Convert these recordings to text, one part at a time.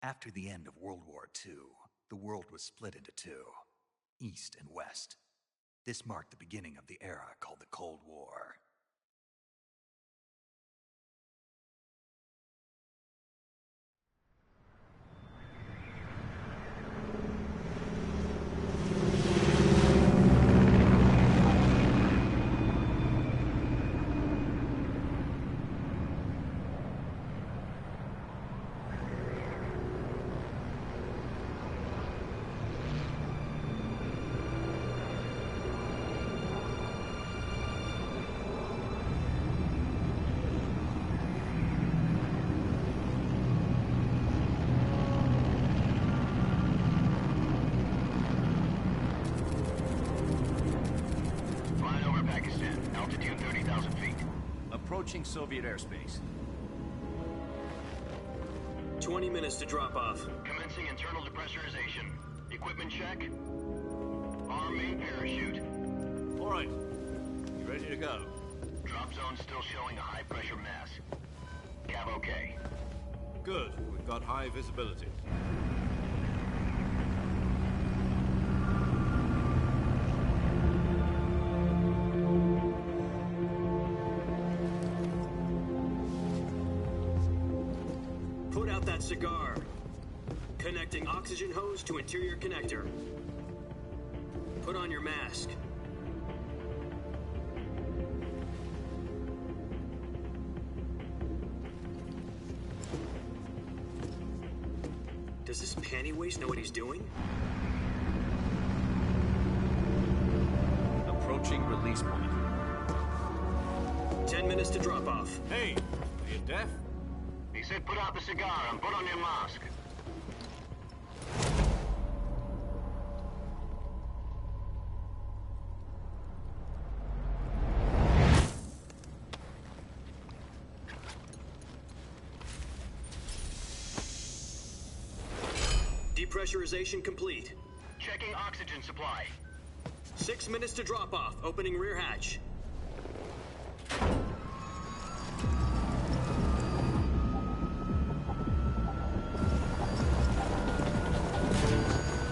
After the end of World War II, the world was split into two, East and West. This marked the beginning of the era called the Cold War. Approaching Soviet airspace. 20 minutes to drop off. Commencing internal depressurization. Equipment check. Arm main parachute. All right. You ready to go? Drop zone still showing a high pressure mass. Cav okay. Good. We've got high visibility. Put out that cigar. Connecting oxygen hose to interior connector. Put on your mask. Does this panty waste know what he's doing? Approaching release point. 10 minutes to drop off. Hey, are you deaf? He said put out the cigar and put on your mask. Depressurization complete. Checking oxygen supply. 6 minutes to drop off. Opening rear hatch.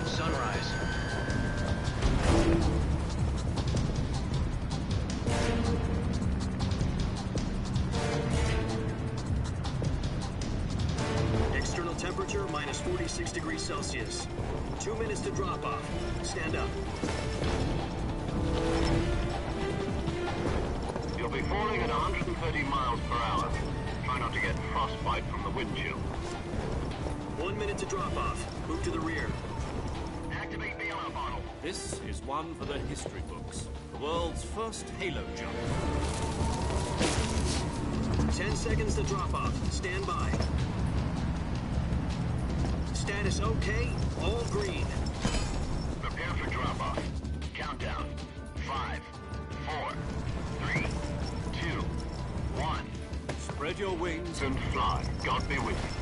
Sunrise. External temperature minus 46 degrees Celsius. 2 minutes to drop off. Stand up. You'll be falling at 130 miles per hour. Try not to get frostbite from the wind chill. 1 minute to drop off. Move to the rear. Activate bailout bottle. This is one for the history books. The world's first halo jump. 10 seconds to drop off. Stand by. Status okay. All green. Prepare for drop-off. Countdown. 5, 4, 3, 2, 1. Spread your wings And fly. God be with you.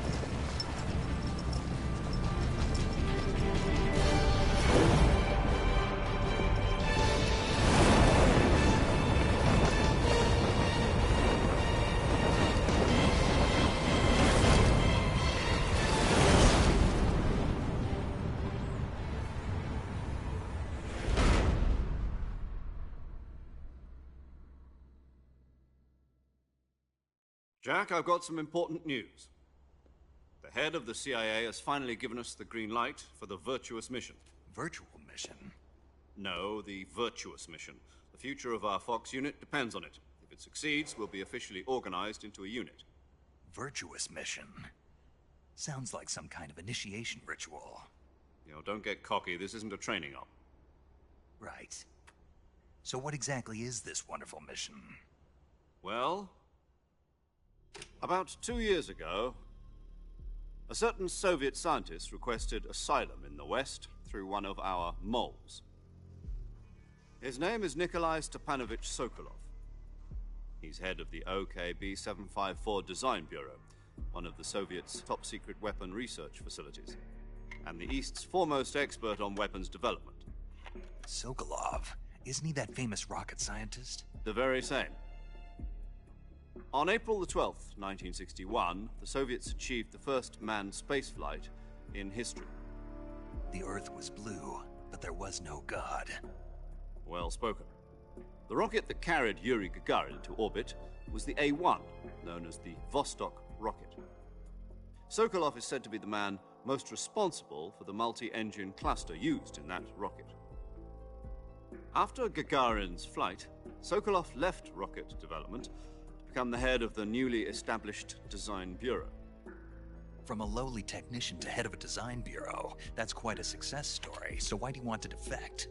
Jack, I've got some important news. The head of the CIA has finally given us the green light for the virtuous mission. Virtual mission? No, the virtuous mission. The future of our Fox unit depends on it. If it succeeds, we'll be officially organized into a unit. Virtuous mission? Sounds like some kind of initiation ritual. You know, don't get cocky. This isn't a training op. Right. So what exactly is this wonderful mission? Well, about 2 years ago, a certain Soviet scientist requested asylum in the West through one of our moles. His name is Nikolai Stepanovich Sokolov. He's head of the OKB 754 Design Bureau, one of the Soviets' top-secret weapon research facilities, and the East's foremost expert on weapons development. Sokolov? Isn't he that famous rocket scientist? The very same. On April the 12th, 1961, the Soviets achieved the first manned spaceflight in history. The Earth was blue, but there was no God. Well spoken. The rocket that carried Yuri Gagarin to orbit was the A-1, known as the Vostok rocket. Sokolov is said to be the man most responsible for the multi-engine cluster used in that rocket. After Gagarin's flight, Sokolov left rocket development to become the head of the newly established Design Bureau. From a lowly technician to head of a design bureau, that's quite a success story, so why do you want to defect?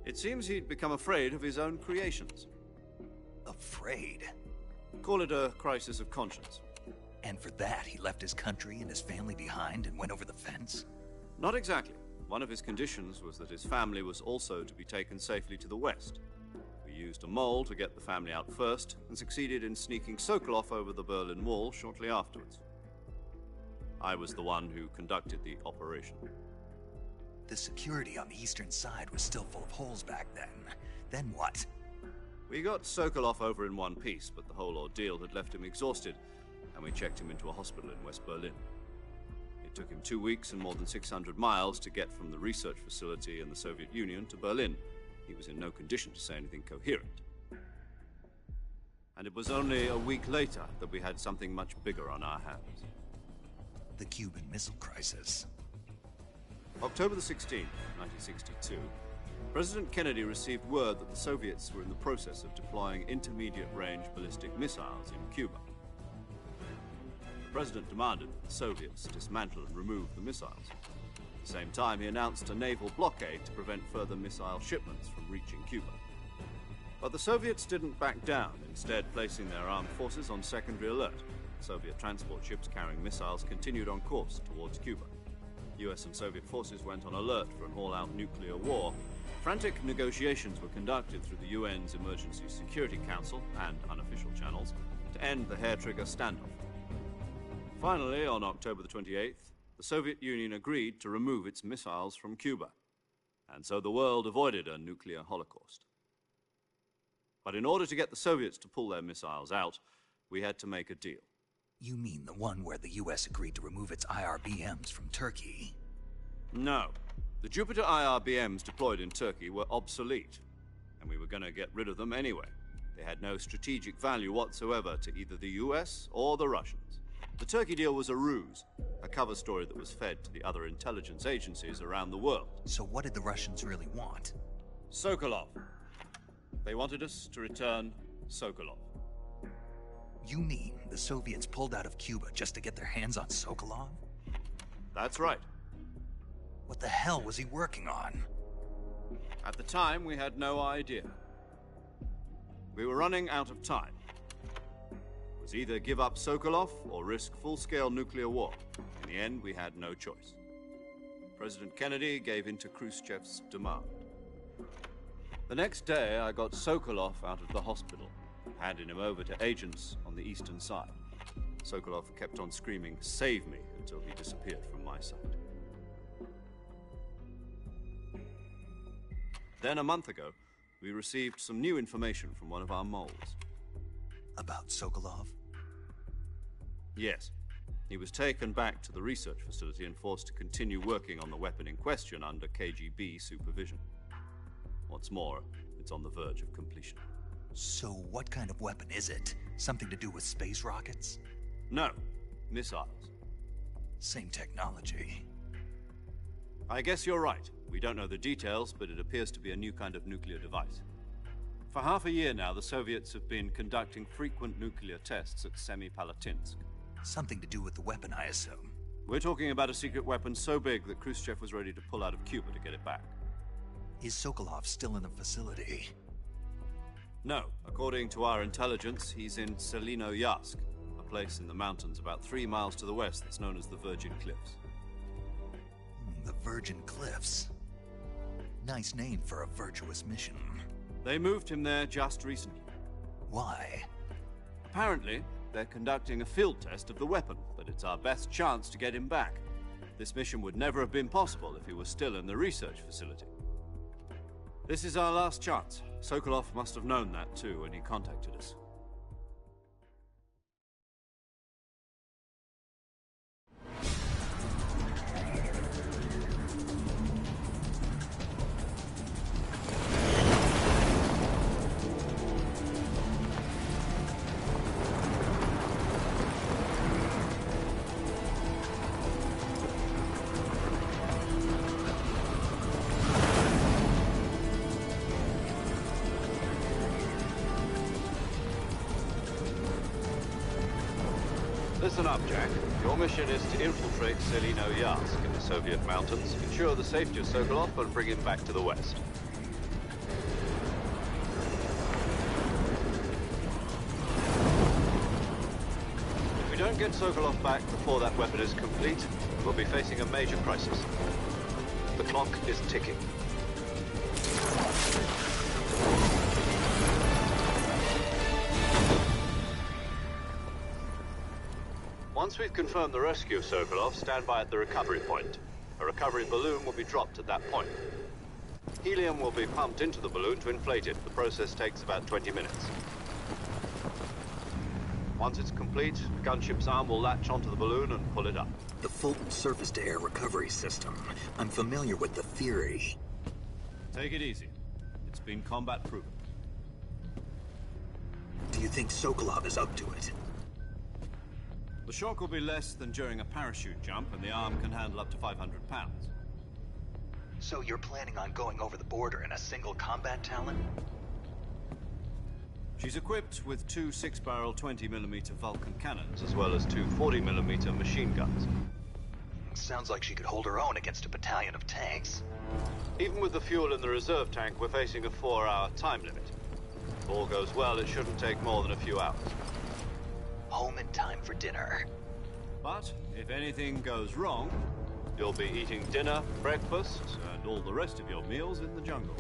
It seems he'd become afraid of his own creations. Afraid? Call it a crisis of conscience. And for that, he left his country and his family behind and went over the fence? Not exactly. One of his conditions was that his family was also to be taken safely to the west. We used a mole to get the family out first, and succeeded in sneaking Sokolov over the Berlin Wall shortly afterwards. I was the one who conducted the operation. The security on the eastern side was still full of holes back then. Then what? We got Sokolov over in one piece, but the whole ordeal had left him exhausted, and we checked him into a hospital in West Berlin. It took him 2 weeks and more than 600 miles to get from the research facility in the Soviet Union to Berlin. He was in no condition to say anything coherent. And it was only a week later that we had something much bigger on our hands. The Cuban Missile Crisis. October the 16th, 1962, President Kennedy received word that the Soviets were in the process of deploying intermediate-range ballistic missiles in Cuba. The President demanded that the Soviets dismantle and remove the missiles. At the same time, he announced a naval blockade to prevent further missile shipments from reaching Cuba. But the Soviets didn't back down, instead placing their armed forces on secondary alert. Soviet transport ships carrying missiles continued on course towards Cuba. US and Soviet forces went on alert for an all-out nuclear war. Frantic negotiations were conducted through the UN's Emergency Security Council and unofficial channels to end the hair-trigger standoff. Finally, on October the 28th, the Soviet Union agreed to remove its missiles from Cuba, and so the world avoided a nuclear holocaust. But in order to get the Soviets to pull their missiles out, we had to make a deal. You mean the one where the US agreed to remove its IRBMs from Turkey? No. The Jupiter IRBMs deployed in Turkey were obsolete, and we were going to get rid of them anyway. They had no strategic value whatsoever to either the US or the Russians. The Turkey deal was a ruse, a cover story that was fed to the other intelligence agencies around the world. So what did the Russians really want? Sokolov. They wanted us to return Sokolov. You mean the Soviets pulled out of Cuba just to get their hands on Sokolov? That's right. What the hell was he working on? At the time, we had no idea. We were running out of time. It was either give up Sokolov or risk full-scale nuclear war. In the end, we had no choice. President Kennedy gave in to Khrushchev's demand. The next day, I got Sokolov out of the hospital, handing him over to agents on the eastern side. Sokolov kept on screaming, "Save me," until he disappeared from my sight. Then, a month ago, we received some new information from one of our moles. About Sokolov? Yes. He was taken back to the research facility and forced to continue working on the weapon in question under KGB supervision. What's more, it's on the verge of completion. So what kind of weapon is it? Something to do with space rockets? No, missiles. Same technology. I guess you're right. We don't know the details, but it appears to be a new kind of nuclear device. For half a year now, the Soviets have been conducting frequent nuclear tests at Semipalatinsk. Something to do with the weapon, I assume. We're talking about a secret weapon so big that Khrushchev was ready to pull out of Cuba to get it back. Is Sokolov still in the facility? No. According to our intelligence, he's in Selinoyarsk, a place in the mountains about 3 miles to the west that's known as the Virgin Cliffs. The Virgin Cliffs. Nice name for a virtuous mission. They moved him there just recently. Why? Apparently, they're conducting a field test of the weapon, but it's our best chance to get him back. This mission would never have been possible if he was still in the research facility. This is our last chance. Sokolov must have known that too when he contacted us. Listen up, Jack. Your mission is to infiltrate Selino-Yarsk in the Soviet mountains, ensure the safety of Sokolov, and bring him back to the West. If we don't get Sokolov back before that weapon is complete, we'll be facing a major crisis. The clock is ticking. Once we've confirmed the rescue of Sokolov, stand by at the recovery point. A recovery balloon will be dropped at that point. Helium will be pumped into the balloon to inflate it. The process takes about 20 minutes. Once it's complete, the gunship's arm will latch onto the balloon and pull it up. The Fulton surface-to-air recovery system. I'm familiar with the theory. Take it easy. It's been combat-proven. Do you think Sokolov is up to it? The shock will be less than during a parachute jump, and the arm can handle up to 500 pounds. So you're planning on going over the border in a single combat Talon? She's equipped with two 6-barrel 20mm Vulcan cannons, as well as two 40mm machine guns. Sounds like she could hold her own against a battalion of tanks. Even with the fuel in the reserve tank, we're facing a 4-hour time limit. If all goes well, it shouldn't take more than a few hours. Home in time for dinner. But if anything goes wrong, you'll be eating dinner, breakfast, and all the rest of your meals in the jungle.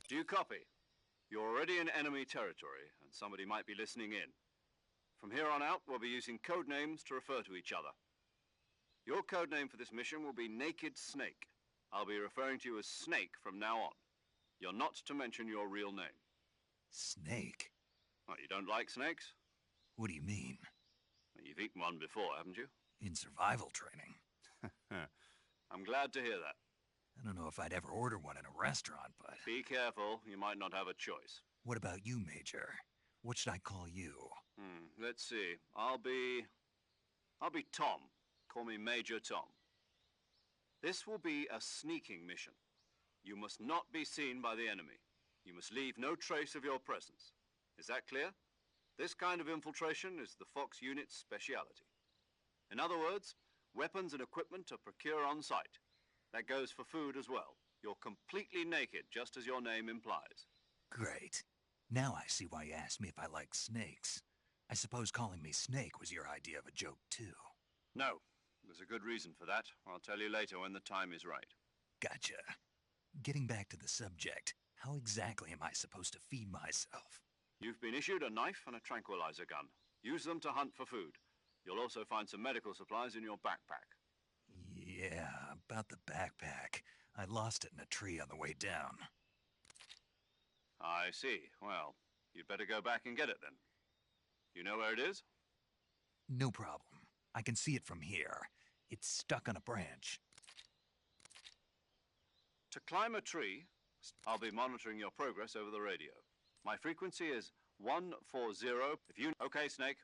Do you copy? You're already in enemy territory, and somebody might be listening in. From here on out, we'll be using code names to refer to each other. Your code name for this mission will be Naked Snake. I'll be referring to you as Snake from now on. You're not to mention your real name. Snake? Oh, you don't like snakes? What do you mean? Well, you've eaten one before, haven't you? In survival training. I'm glad to hear that. I don't know if I'd ever order one in a restaurant, but... Be careful, you might not have a choice. What about you, Major? What should I call you? Let's see. I'll be Tom. Call me Major Tom. This will be a sneaking mission. You must not be seen by the enemy. You must leave no trace of your presence. Is that clear? This kind of infiltration is the Fox unit's speciality. In other words, weapons and equipment are procured on site. That goes for food as well. You're completely naked, just as your name implies. Great. Now I see why you asked me if I like snakes. I suppose calling me Snake was your idea of a joke, too. No. There's a good reason for that. I'll tell you later when the time is right. Gotcha. Getting back to the subject, how exactly am I supposed to feed myself? You've been issued a knife and a tranquilizer gun. Use them to hunt for food. You'll also find some medical supplies in your backpack. Yeah, about the backpack. I lost it in a tree on the way down. I see. Well, you'd better go back and get it then. You know where it is? No problem. I can see it from here. It's stuck on a branch. To climb a tree, I'll be monitoring your progress over the radio. My frequency is 140. If you... Okay, Snake.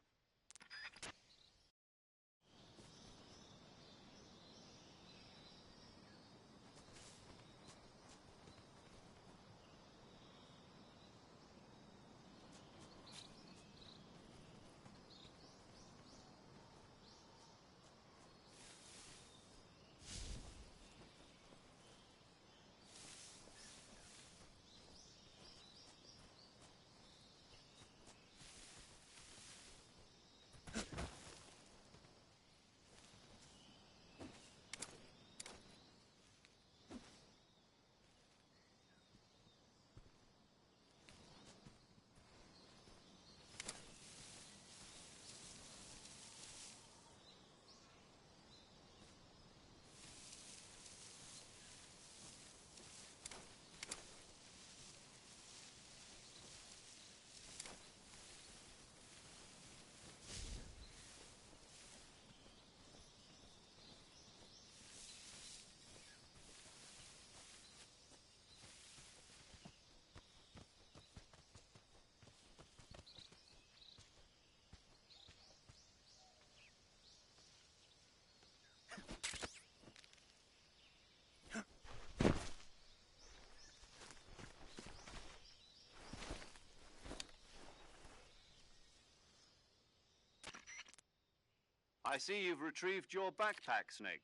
I see you've retrieved your backpack, Snake.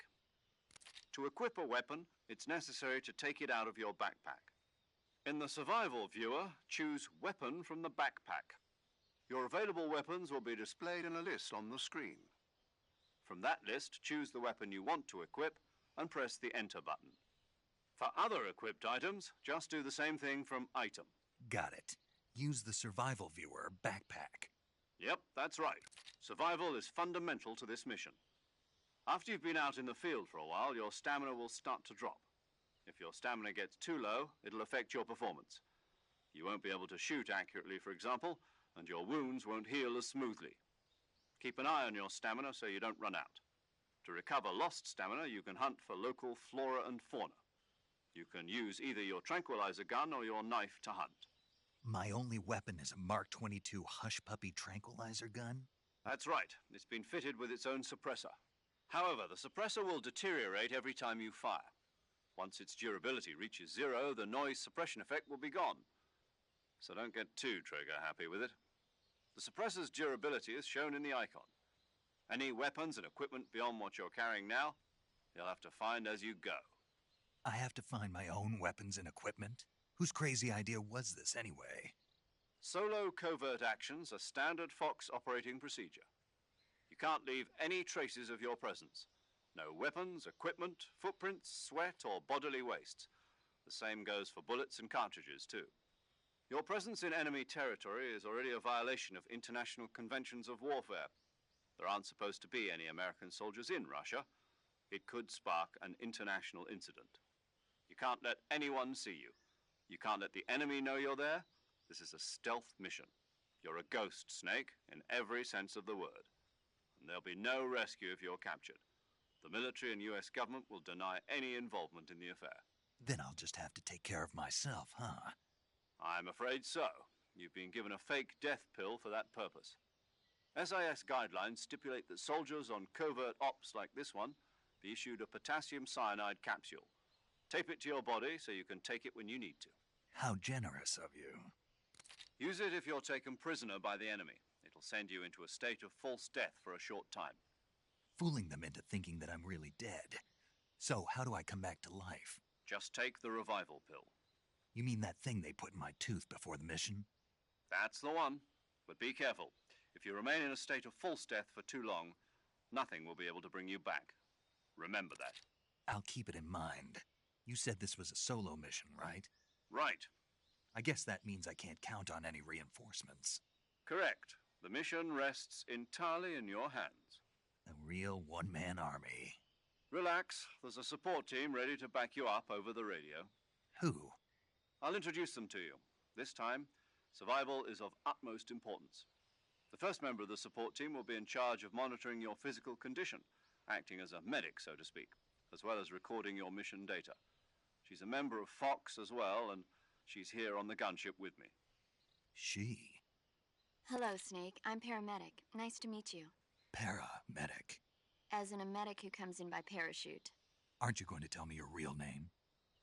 To equip a weapon, it's necessary to take it out of your backpack. In the survival viewer, choose Weapon from the backpack. Your available weapons will be displayed in a list on the screen. From that list, choose the weapon you want to equip and press the Enter button. For other equipped items, just do the same thing from Item. Got it. Use the survival viewer backpack. Yep, that's right. Survival is fundamental to this mission. After you've been out in the field for a while, your stamina will start to drop. If your stamina gets too low, it'll affect your performance. You won't be able to shoot accurately, for example, and your wounds won't heal as smoothly. Keep an eye on your stamina so you don't run out. To recover lost stamina, you can hunt for local flora and fauna. You can use either your tranquilizer gun or your knife to hunt. My only weapon is a Mark 22 Hush Puppy tranquilizer gun? That's right. It's been fitted with its own suppressor. However, the suppressor will deteriorate every time you fire. Once its durability reaches 0, the noise suppression effect will be gone. So don't get too trigger-happy with it. The suppressor's durability is shown in the icon. Any weapons and equipment beyond what you're carrying now, you'll have to find as you go. I have to find my own weapons and equipment? Whose crazy idea was this, anyway? Solo covert actions are standard Fox operating procedure. You can't leave any traces of your presence. No weapons, equipment, footprints, sweat, or bodily wastes. The same goes for bullets and cartridges, too. Your presence in enemy territory is already a violation of international conventions of warfare. There aren't supposed to be any American soldiers in Russia. It could spark an international incident. You can't let anyone see you. You can't let the enemy know you're there. This is a stealth mission. You're a ghost, Snake, in every sense of the word. And there'll be no rescue if you're captured. The military and US government will deny any involvement in the affair. Then I'll just have to take care of myself, huh? I'm afraid so. You've been given a fake death pill for that purpose. SIS guidelines stipulate that soldiers on covert ops like this one be issued a potassium cyanide capsule. Tape it to your body so you can take it when you need to. How generous of you. Use it if you're taken prisoner by the enemy. It'll send you into a state of false death for a short time. Fooling them into thinking that I'm really dead. So, how do I come back to life? Just take the revival pill. You mean that thing they put in my tooth before the mission? That's the one. But be careful. If you remain in a state of false death for too long, nothing will be able to bring you back. Remember that. I'll keep it in mind. You said this was a solo mission, right? Right. I guess that means I can't count on any reinforcements. Correct. The mission rests entirely in your hands. A real one-man army. Relax. There's a support team ready to back you up over the radio. Who? I'll introduce them to you. This time, survival is of utmost importance. The first member of the support team will be in charge of monitoring your physical condition, acting as a medic, so to speak, as well as recording your mission data. She's a member of Fox as well, and she's here on the gunship with me. She? Hello, Snake. I'm paramedic. Nice to meet you. Paramedic. As in a medic who comes in by parachute. Aren't you going to tell me your real name?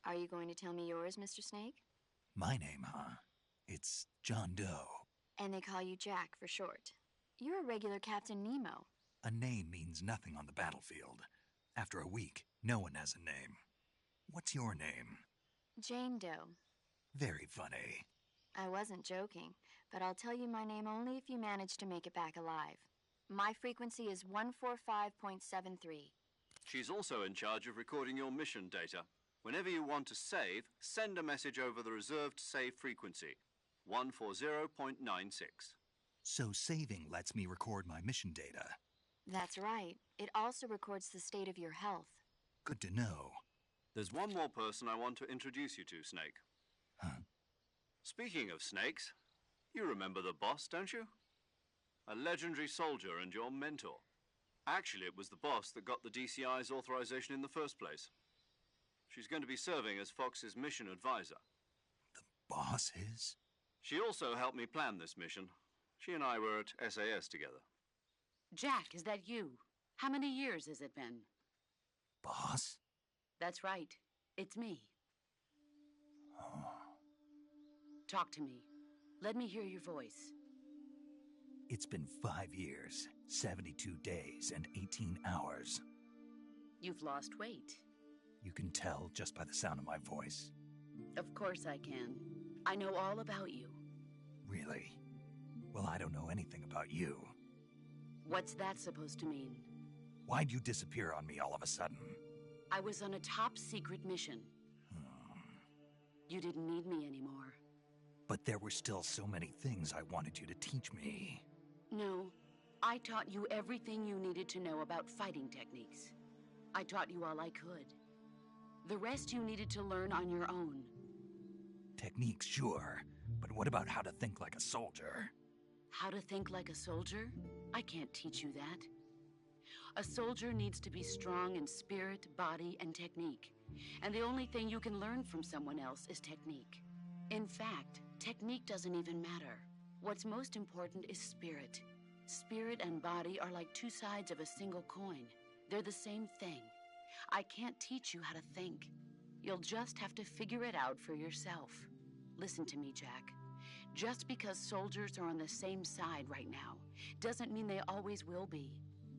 Are you going to tell me yours, Mr. Snake? My name, huh? It's John Doe. And they call you Jack for short. You're a regular Captain Nemo. A name means nothing on the battlefield. After a week, no one has a name. What's your name? Jane Doe. Very funny. I wasn't joking, but I'll tell you my name only if you manage to make it back alive. My frequency is 145.73. She's also in charge of recording your mission data. Whenever you want to save, send a message over the reserved save frequency, 140.96. So saving lets me record my mission data. That's right. It also records the state of your health. Good to know. There's one more person I want to introduce you to, Snake. Huh? Speaking of snakes, you remember the boss, don't you? A legendary soldier and your mentor. Actually, it was the boss that got the DCI's authorization in the first place. She's going to be serving as Fox's mission advisor. The boss is? She also helped me plan this mission. She and I were at SAS together. Jack, is that you? How many years has it been? Boss? That's right. It's me. Oh. Talk to me. Let me hear your voice. It's been 5 years, 72 days, and 18 hours. You've lost weight. You can tell just by the sound of my voice. Of course I can. I know all about you. Really? Well, I don't know anything about you. What's that supposed to mean? Why'd you disappear on me all of a sudden? I was on a top-secret mission. You didn't need me anymore. But there were still so many things I wanted you to teach me. No, I taught you everything you needed to know about fighting techniques. I taught you all I could. The rest you needed to learn on your own. Techniques, sure. But what about how to think like a soldier? How to think like a soldier? I can't teach you that. A soldier needs to be strong in spirit, body, and technique. And the only thing you can learn from someone else is technique. In fact, technique doesn't even matter. What's most important is spirit. Spirit and body are like two sides of a single coin. They're the same thing. I can't teach you how to think. You'll just have to figure it out for yourself. Listen to me, Jack. Just because soldiers are on the same side right now doesn't mean they always will be.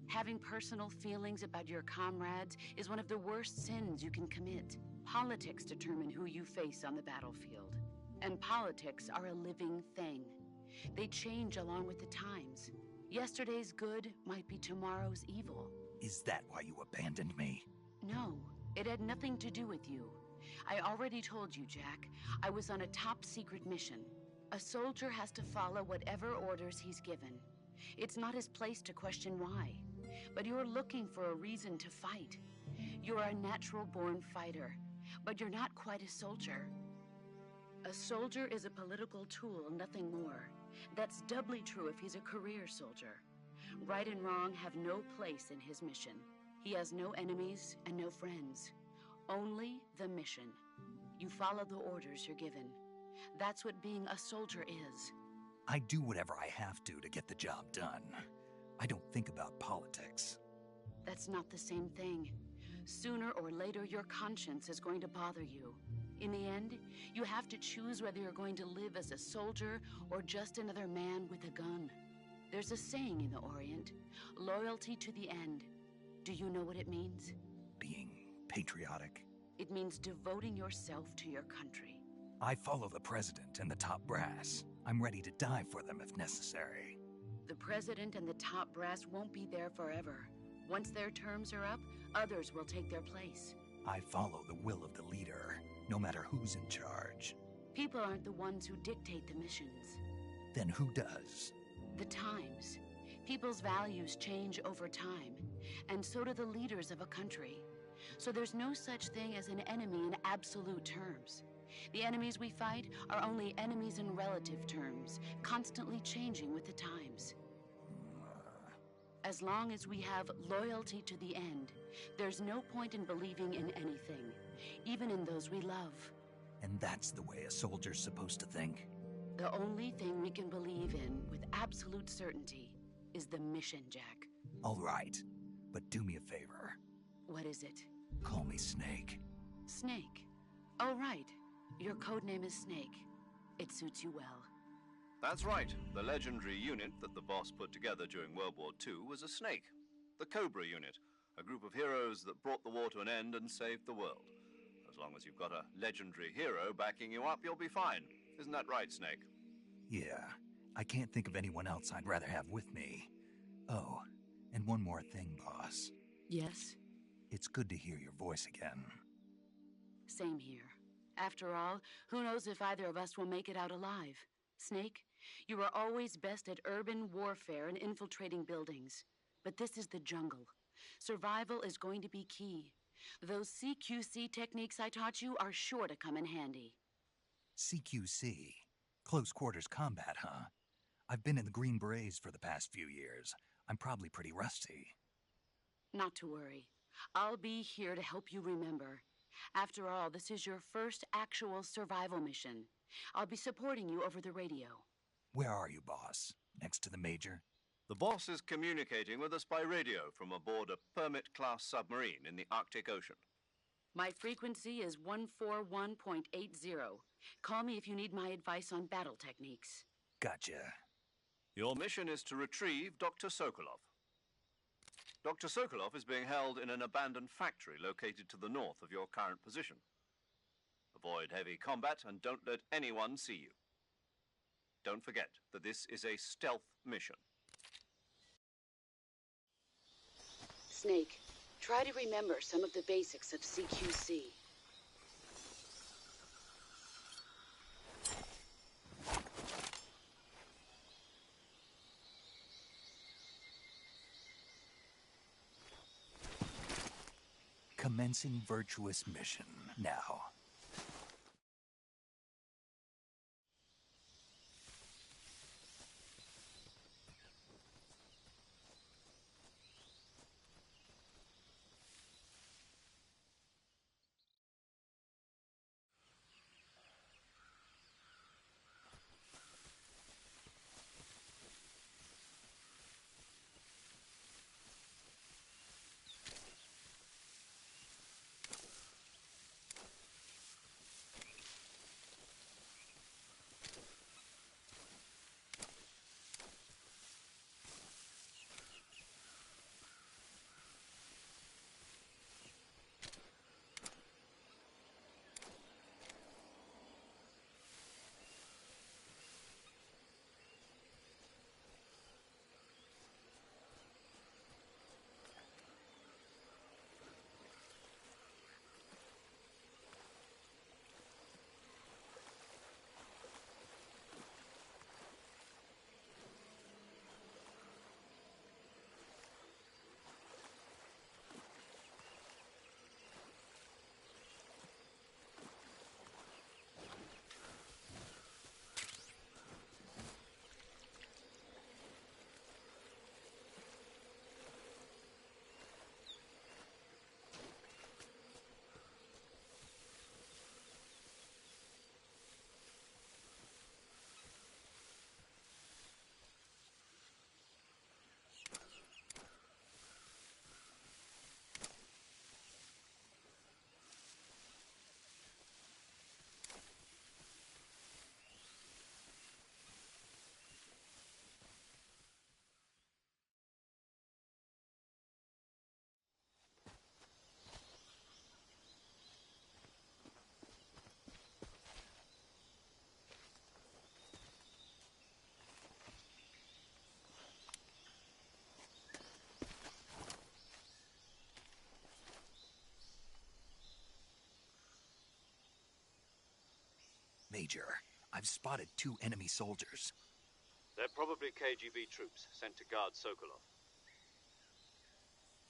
Having personal feelings about your comrades is one of the worst sins you can commit. Politics determine who you face on the battlefield. And politics are a living thing. They change along with the times. Yesterday's good might be tomorrow's evil. Is that why you abandoned me? No, it had nothing to do with you. I already told you, Jack. I was on a top-secret mission. A soldier has to follow whatever orders he's given. It's not his place to question why. But you're looking for a reason to fight. You're a natural-born fighter, but you're not quite a soldier. A soldier is a political tool, nothing more. That's doubly true if he's a career soldier. Right and wrong have no place in his mission. He has no enemies and no friends. Only the mission. You follow the orders you're given. That's what being a soldier is. I do whatever I have to get the job done. I don't think about politics. That's not the same thing. Sooner or later, your conscience is going to bother you. In the end, you have to choose whether you're going to live as a soldier or just another man with a gun. There's a saying in the Orient, loyalty to the end. Do you know what it means? Being patriotic. It means devoting yourself to your country. I follow the president and the top brass. I'm ready to die for them if necessary. The president and the top brass won't be there forever. Once their terms are up, others will take their place. I follow the will of the leader, no matter who's in charge. People aren't the ones who dictate the missions. Then who does? The times. People's values change over time, and so do the leaders of a country. So there's no such thing as an enemy in absolute terms. The enemies we fight are only enemies in relative terms, constantly changing with the times. As long as we have loyalty to the end, there's no point in believing in anything, even in those we love. And that's the way a soldier's supposed to think? The only thing we can believe in with absolute certainty is the mission, Jack. All right, but do me a favor. What is it? Call me Snake. Snake. Oh, right. Your codename is Snake. It suits you well. That's right. The legendary unit that the boss put together during World War II was a snake. The Cobra unit, a group of heroes that brought the war to an end and saved the world. As long as you've got a legendary hero backing you up, you'll be fine. Isn't that right, Snake? Yeah, I can't think of anyone else I'd rather have with me. Oh, and one more thing, boss. Yes? It's good to hear your voice again. Same here. After all, who knows if either of us will make it out alive? Snake, you are always best at urban warfare and infiltrating buildings. But this is the jungle. Survival is going to be key. Those CQC techniques I taught you are sure to come in handy. CQC? Close quarters combat, huh? I've been in the Green Berets for the past few years. I'm probably pretty rusty. Not to worry. I'll be here to help you remember. After all, this is your first actual survival mission. I'll be supporting you over the radio. Where are you, boss? Next to the Major? The boss is communicating with us by radio from aboard a Permit-class submarine in the Arctic Ocean. My frequency is 141.80. Call me if you need my advice on battle techniques. Gotcha. Your mission is to retrieve Dr. Sokolov. Dr. Sokolov is being held in an abandoned factory located to the north of your current position. Avoid heavy combat and don't let anyone see you. Don't forget that this is a stealth mission. Snake, try to remember some of the basics of CQC. Commencing virtuous mission now. Major, I've spotted 2 enemy soldiers. They're probably KGB troops sent to guard Sokolov.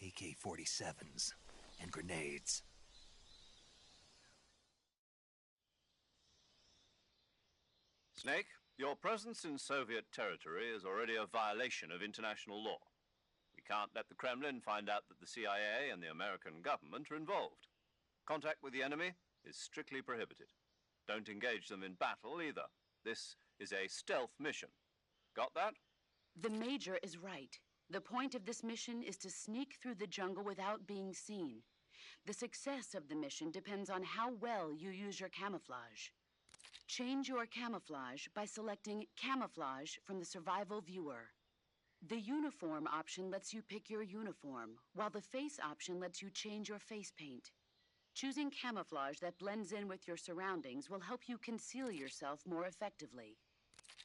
AK-47s and grenades. Snake, your presence in Soviet territory is already a violation of international law. We We can't let the Kremlin find out that the CIA and the American government are involved. Contact with the enemy is strictly prohibited. Don't engage them in battle either. This is a stealth mission. Got that? The Major is right. The point of this mission is to sneak through the jungle without being seen. The success of the mission depends on how well you use your camouflage. Change your camouflage by selecting Camouflage from the Survival Viewer. The Uniform option lets you pick your uniform, while the Face option lets you change your face paint. Choosing camouflage that blends in with your surroundings will help you conceal yourself more effectively.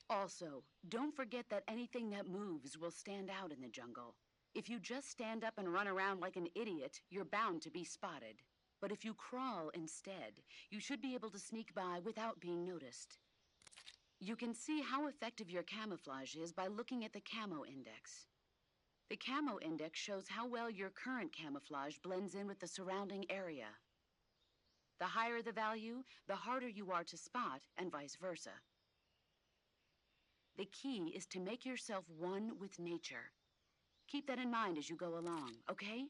Also, don't forget that anything that moves will stand out in the jungle. If you just stand up and run around like an idiot, you're bound to be spotted. But if you crawl instead, you should be able to sneak by without being noticed. You can see how effective your camouflage is by looking at the Camo Index. The Camo Index shows how well your current camouflage blends in with the surrounding area. The higher the value, the harder you are to spot, and vice versa. The key is to make yourself one with nature. Keep that in mind as you go along, okay?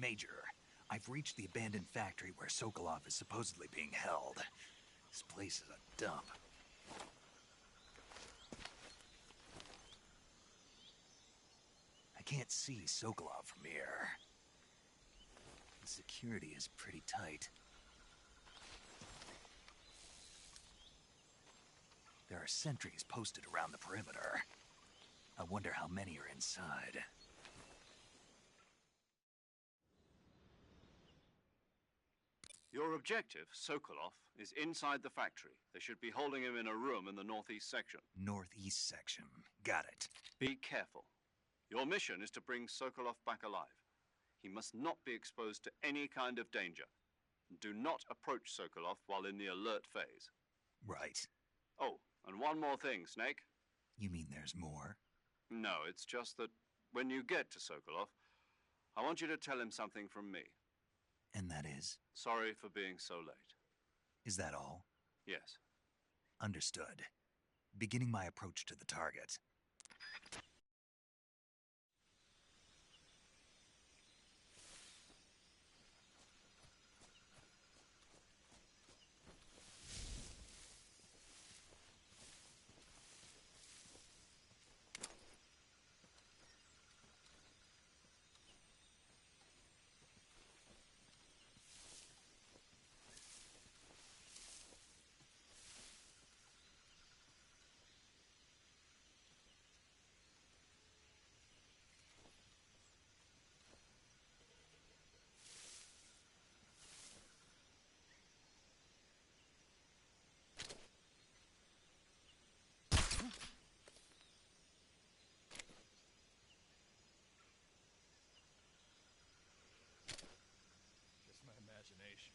Major, I've reached the abandoned factory where Sokolov is supposedly being held. This place is a dump. I can't see Sokolov from here. The security is pretty tight. There are sentries posted around the perimeter. I wonder how many are inside. Your objective, Sokolov, is inside the factory. They should be holding him in a room in the northeast section. Northeast section. Got it. Be careful. Your mission is to bring Sokolov back alive. He must not be exposed to any kind of danger. Do not approach Sokolov while in the alert phase. Right. Oh, and one more thing, Snake. You mean there's more? No, it's just that when you get to Sokolov, I want you to tell him something from me. And that is? Sorry for being so late. Is that all? Yes. Understood. Beginning my approach to the target. Just my imagination.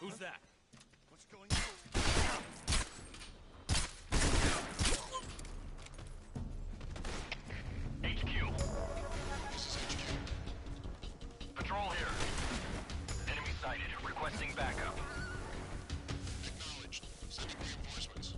Who's that? What's going on? HQ. This is HQ. Patrol here. Enemy sighted. Requesting backup. Acknowledged. Sending reinforcements.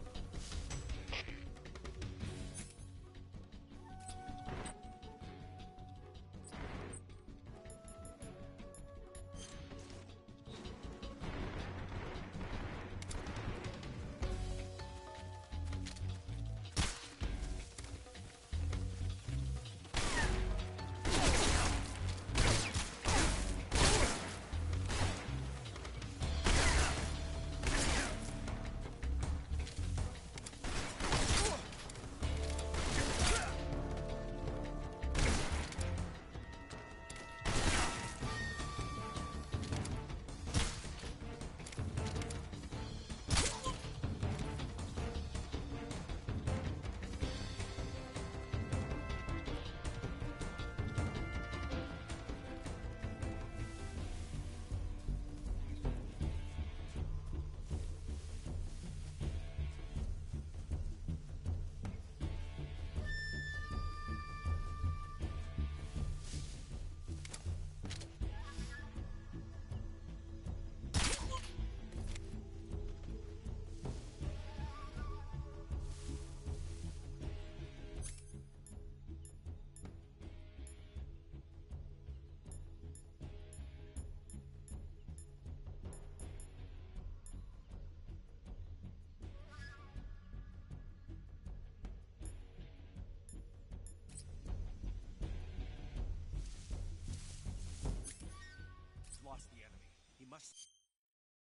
must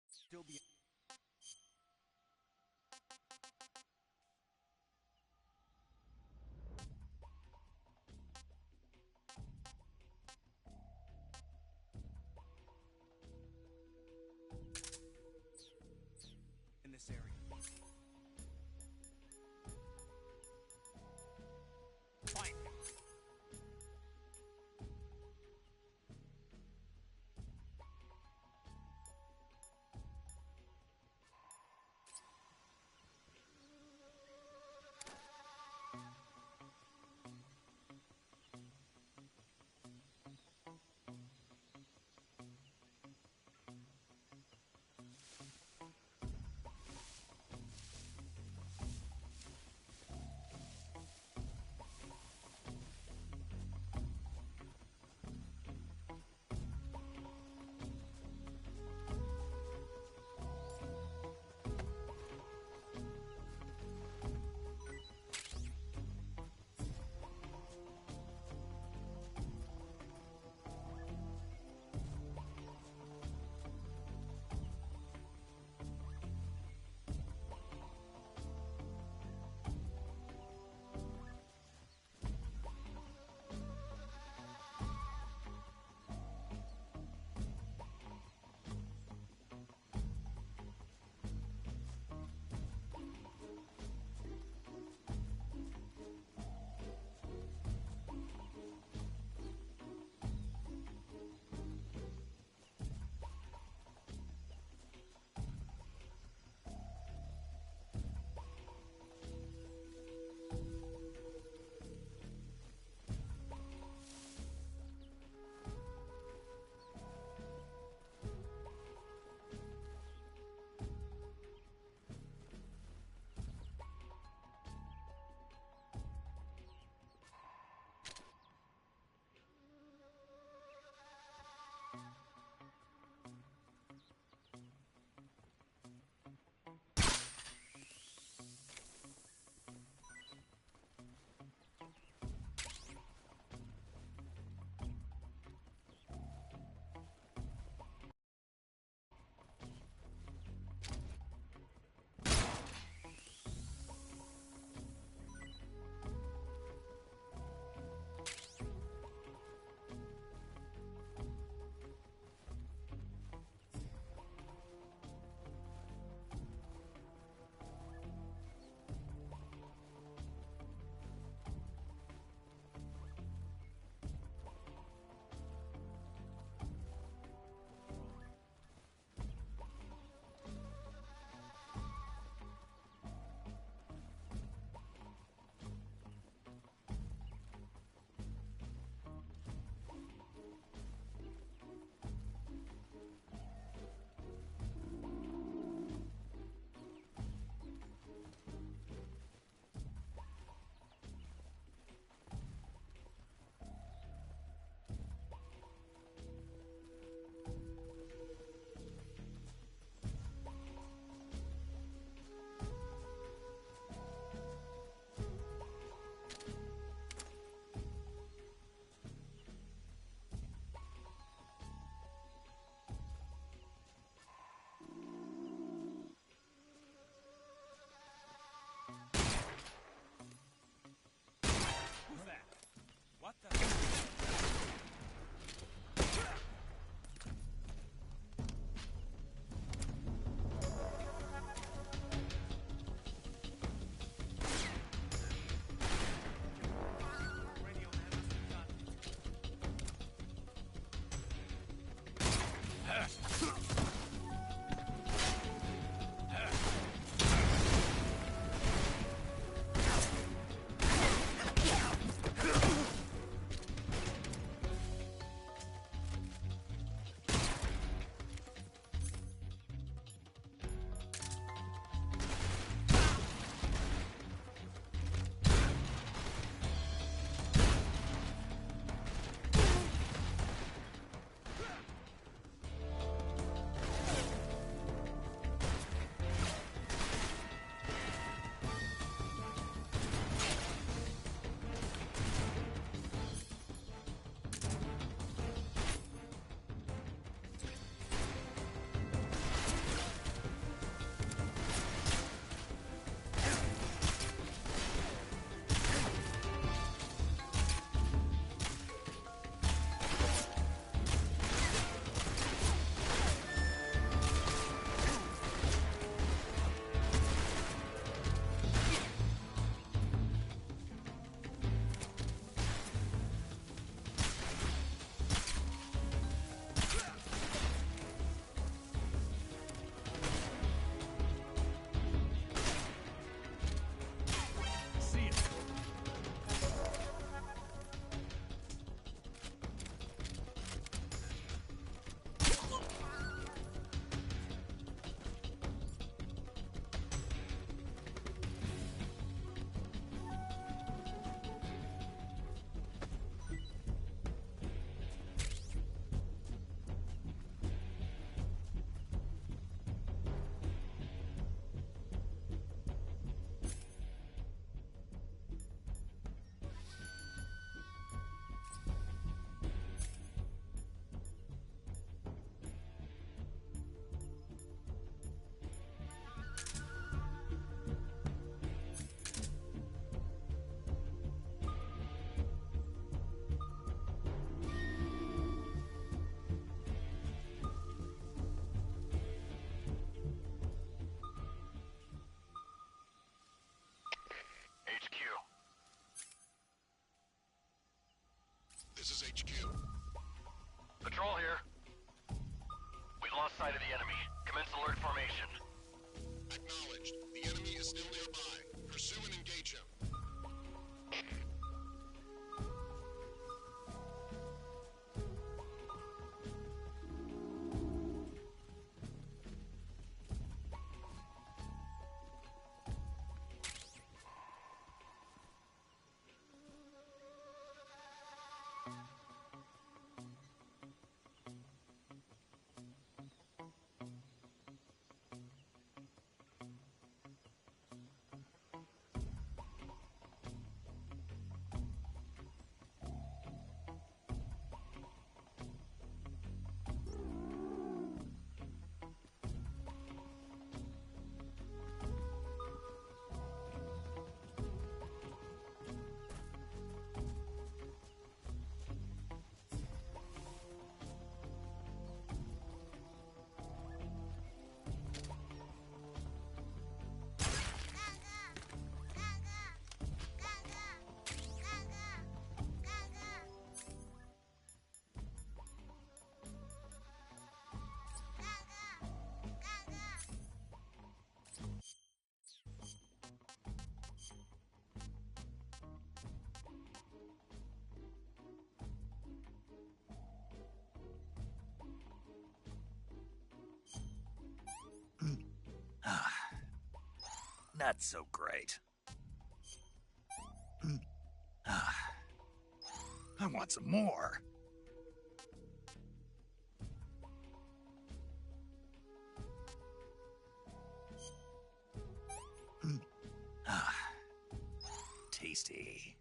still be... in this area. Fight! sight of the enemy. Commence alert formation. Acknowledged. The enemy is still nearby. Pursue and engage him. Not so great. I want some more. Tasty.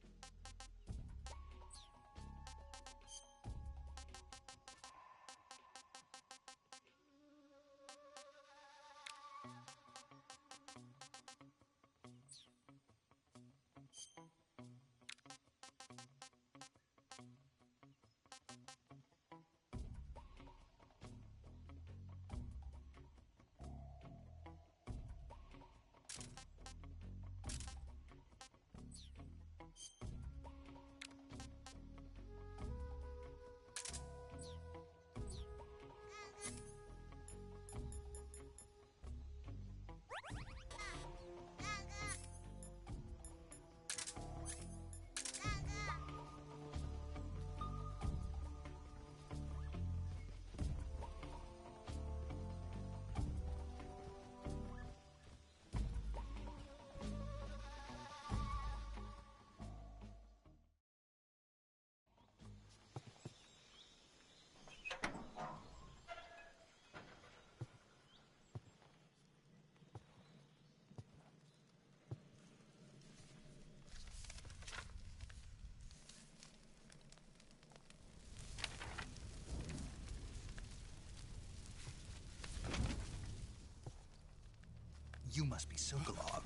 You must be Sokolov.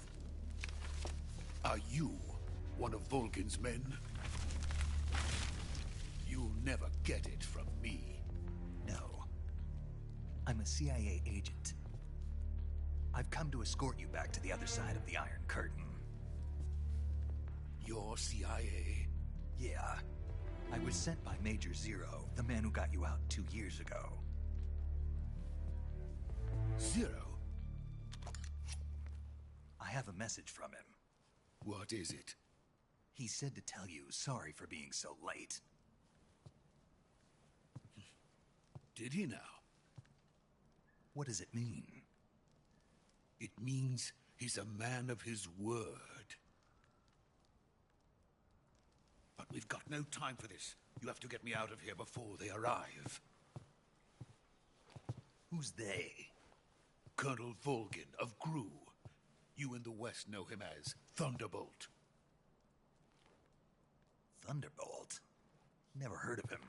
Are you one of Volgin's men? You'll never get it from me. No. I'm a CIA agent. I've come to escort you back to the other side of the Iron Curtain. You're CIA? Yeah. I was sent by Major Zero, the man who got you out 2 years ago. Zero? I have a message from him. What is it? He said to tell you sorry for being so late. Did he now? What does it mean? It means he's a man of his word. But we've got no time for this. You have to get me out of here before they arrive. Who's they? Colonel Volgin of Gru. You in the West know him as Thunderbolt. Thunderbolt? Never heard of him.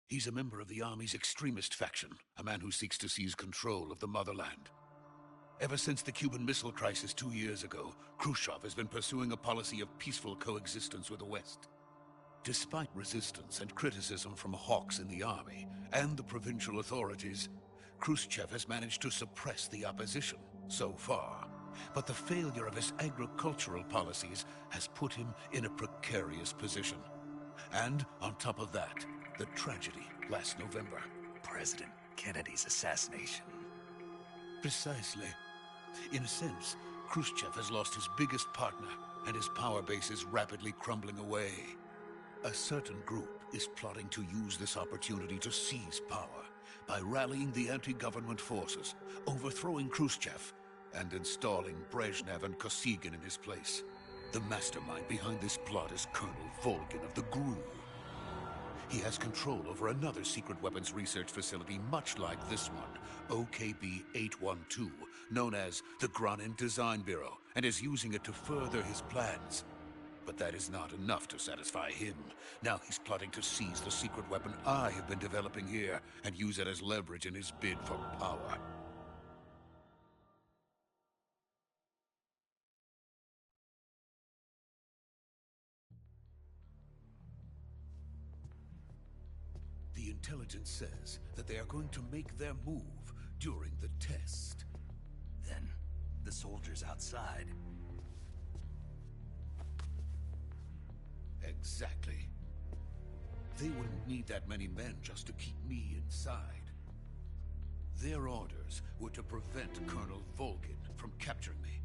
He's a member of the Army's extremist faction, a man who seeks to seize control of the motherland. Ever since the Cuban Missile Crisis 2 years ago, Khrushchev has been pursuing a policy of peaceful coexistence with the West. Despite resistance and criticism from hawks in the army and the provincial authorities, Khrushchev has managed to suppress the opposition so far. But the failure of his agricultural policies has put him in a precarious position. And on top of that, the tragedy last November. President Kennedy's assassination. Precisely. In a sense, Khrushchev has lost his biggest partner, and his power base is rapidly crumbling away. A certain group is plotting to use this opportunity to seize power by rallying the anti-government forces, overthrowing Khrushchev, and installing Brezhnev and Kosygin in his place. The mastermind behind this plot is Colonel Volgin of the GRU. He has control over another secret weapons research facility much like this one, OKB-812, known as the Granin Design Bureau, and is using it to further his plans. But that is not enough to satisfy him. Now he's plotting to seize the secret weapon I have been developing here and use it as leverage in his bid for power. The intelligence says that they are going to make their move during the test. Then, the soldiers outside. Exactly. They wouldn't need that many men just to keep me inside. Their orders were to prevent Colonel Volgin from capturing me.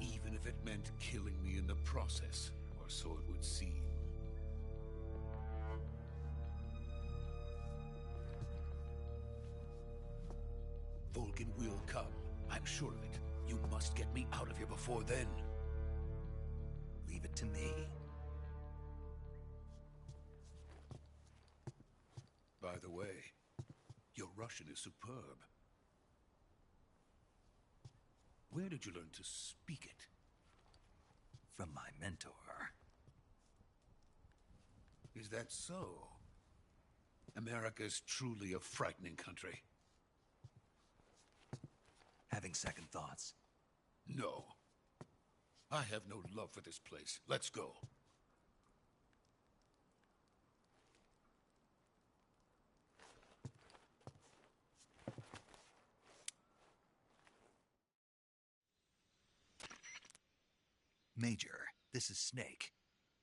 Even if it meant killing me in the process, or so it would seem. Volgin will come. I'm sure of it. You must get me out of here before then. Leave it to me. By the way, your Russian is superb. Where did you learn to speak it? From my mentor. Is that so? America's truly a frightening country. Having second thoughts? No. I have no love for this place. Let's go. Major, this is Snake.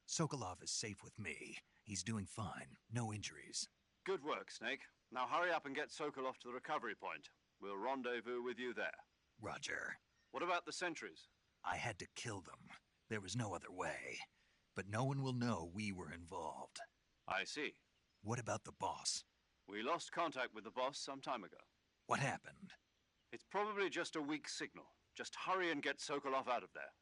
Sokolov is safe with me. He's doing fine. No injuries. Good work, Snake. Now hurry up and get Sokolov to the recovery point. We'll rendezvous with you there. Roger. What about the sentries? I had to kill them. There was no other way. But no one will know we were involved. I see. What about the boss? We lost contact with the boss some time ago. What happened? It's probably just a weak signal. Just hurry and get Sokolov out of there.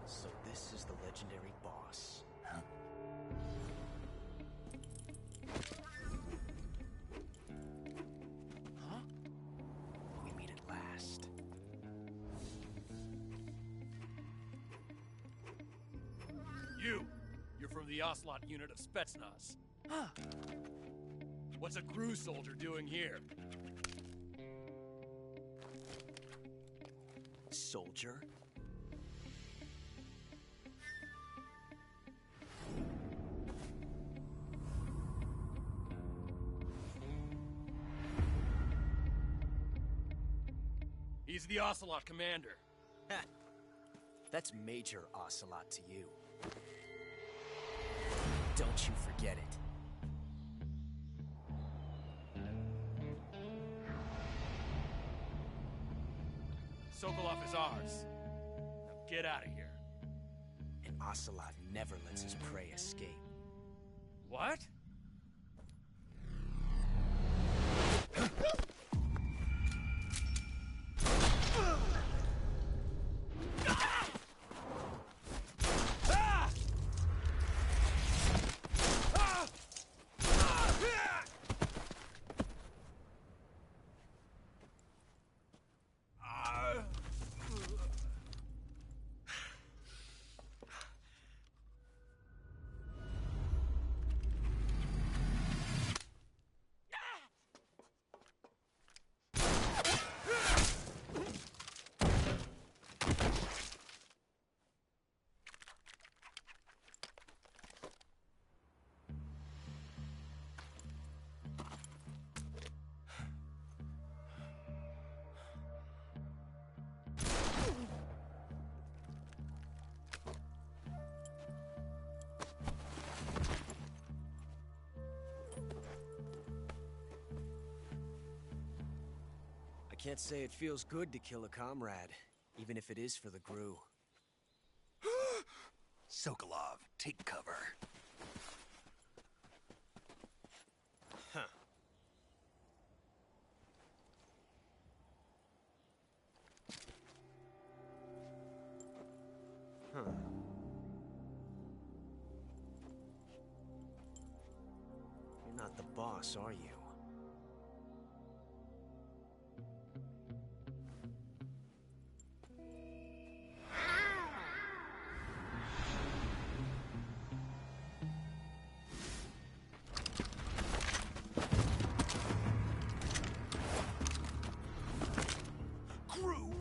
So this is the legendary boss. Huh? Huh? We meet at last. You're from the Ocelot unit of Spetsnaz. Huh. What's a GRU soldier doing here? Soldier? He's the Ocelot commander. Ha! That's Major Ocelot to you. Don't you forget it. Sokolov is ours. Now get out of here. And Ocelot never lets his prey escape. What? I can't say it feels good to kill a comrade, even if it is for the Gru. Sokolov, take cover. Huh. Huh. You're not the boss, are you?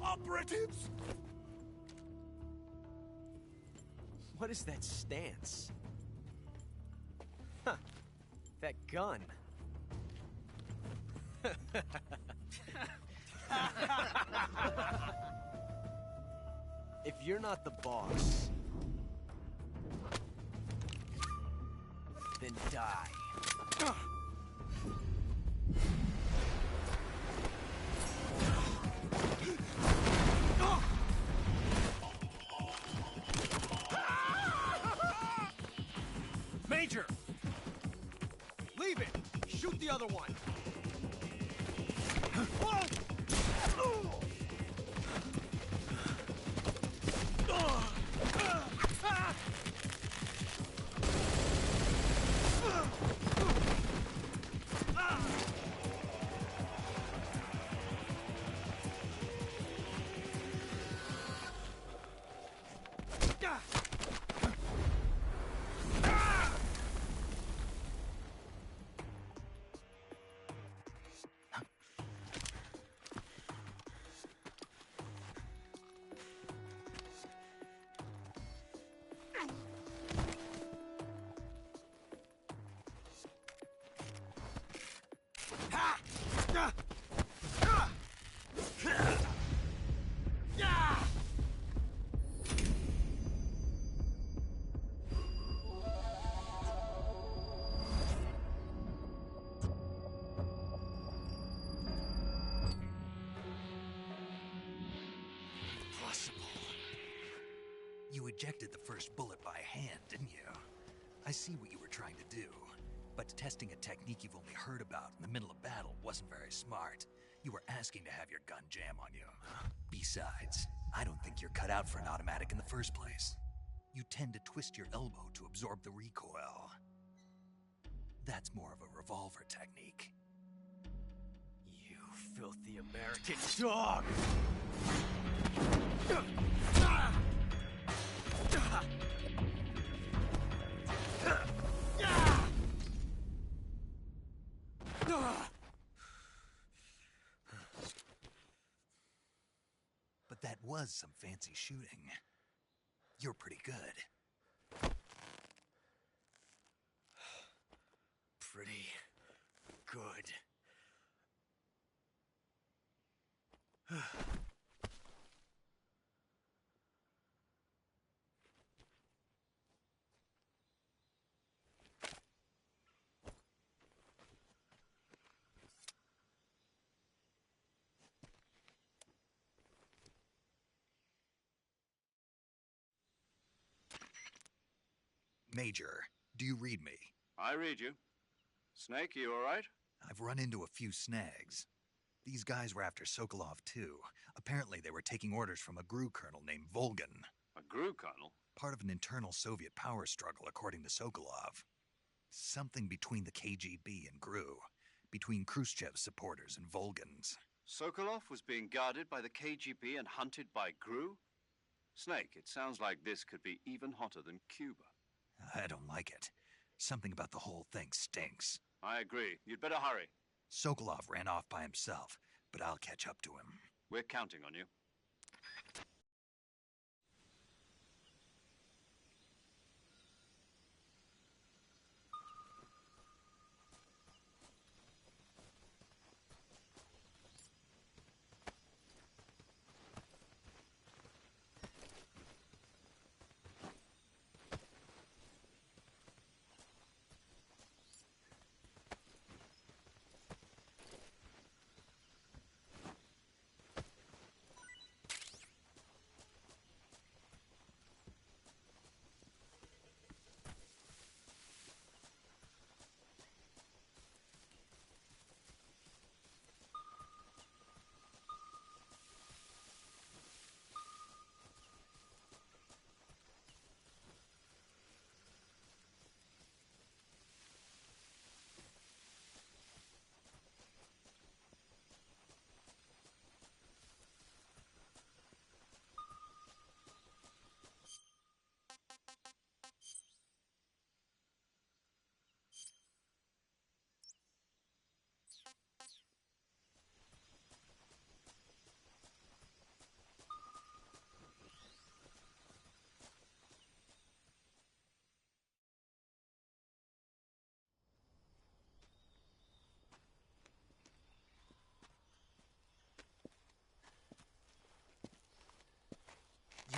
Operatives? What is that stance? Huh. That gun. If you're not the boss, then die. Major! Leave it! Shoot the other one! You ejected the first bullet by hand, didn't you? I see what you were trying to do. But testing a technique you've only heard about in the middle of battle wasn't very smart. You were asking to have your gun jam on you. Besides, I don't think you're cut out for an automatic in the first place. You tend to twist your elbow to absorb the recoil. That's more of a revolver technique. You filthy American dog! But that was some fancy shooting. You're pretty good. Pretty good. Major, do you read me? I read you. Snake, you all right? I've run into a few snags. These guys were after Sokolov, too. Apparently they were taking orders from a GRU colonel named Volgan. A GRU colonel? Part of an internal Soviet power struggle, according to Sokolov. Something between the KGB and GRU. Between Khrushchev's supporters and Volgan's. Sokolov was being guarded by the KGB and hunted by GRU? Snake, it sounds like this could be even hotter than Cuba. I don't like it. Something about the whole thing stinks. I agree. You'd better hurry. Sokolov ran off by himself, but I'll catch up to him. We're counting on you.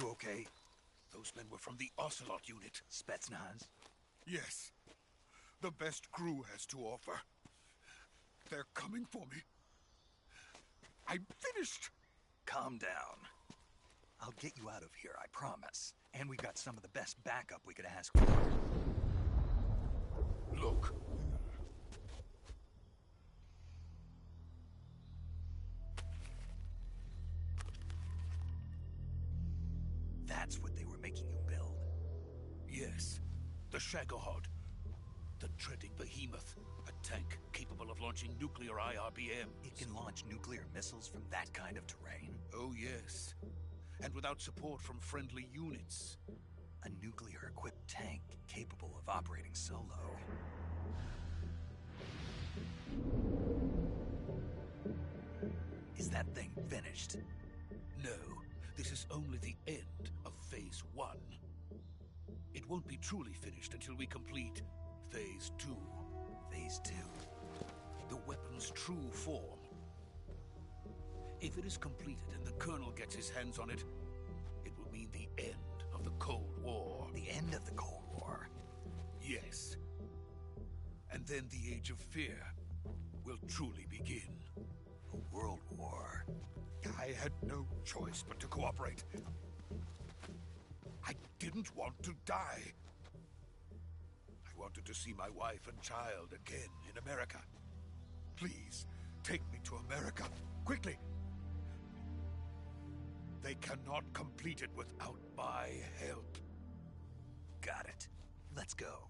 You okay? Those men were from the Ocelot unit. Spetsnaz? Yes. The best GRU has to offer. They're coming for me. I'm finished. Calm down. I'll get you out of here, I promise. And we've got some of the best backup we could ask for. Look. That's what they were making you build? Yes. The Shagohod. The treading behemoth. A tank capable of launching nuclear IRBM. It can launch nuclear missiles from that kind of terrain? Oh, yes. And without support from friendly units. A nuclear-equipped tank capable of operating solo. Is that thing finished? No. This is only the end of Phase 1. It won't be truly finished until we complete Phase 2. Phase 2? The weapon's true form. If it is completed and the Colonel gets his hands on it, it will mean the end of the Cold War. The end of the Cold War? Yes. And then the Age of Fear will truly begin. A world war? I had no choice but to cooperate. I didn't want to die. I wanted to see my wife and child again in America. Please, take me to America, quickly. They cannot complete it without my help. Got it. Let's go.